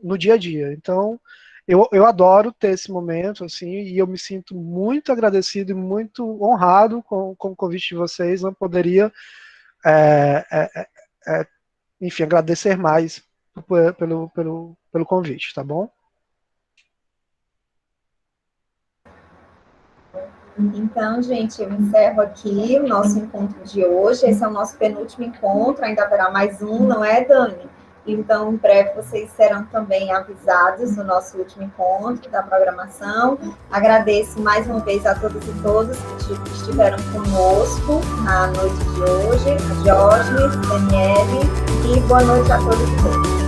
no dia a dia. Então, eu adoro ter esse momento, assim, e eu me sinto muito agradecido e muito honrado com o convite de vocês. Não poderia, enfim, agradecer mais pelo convite, tá bom? Então, gente, eu encerro aqui o nosso encontro de hoje. Esse é o nosso penúltimo encontro, ainda haverá mais um, não é, Dani? Então, em breve, vocês serão também avisados do nosso último encontro da programação. Agradeço mais uma vez a todas e todos que estiveram conosco na noite de hoje, a Diógenes, Daniele, e boa noite a todos e todas.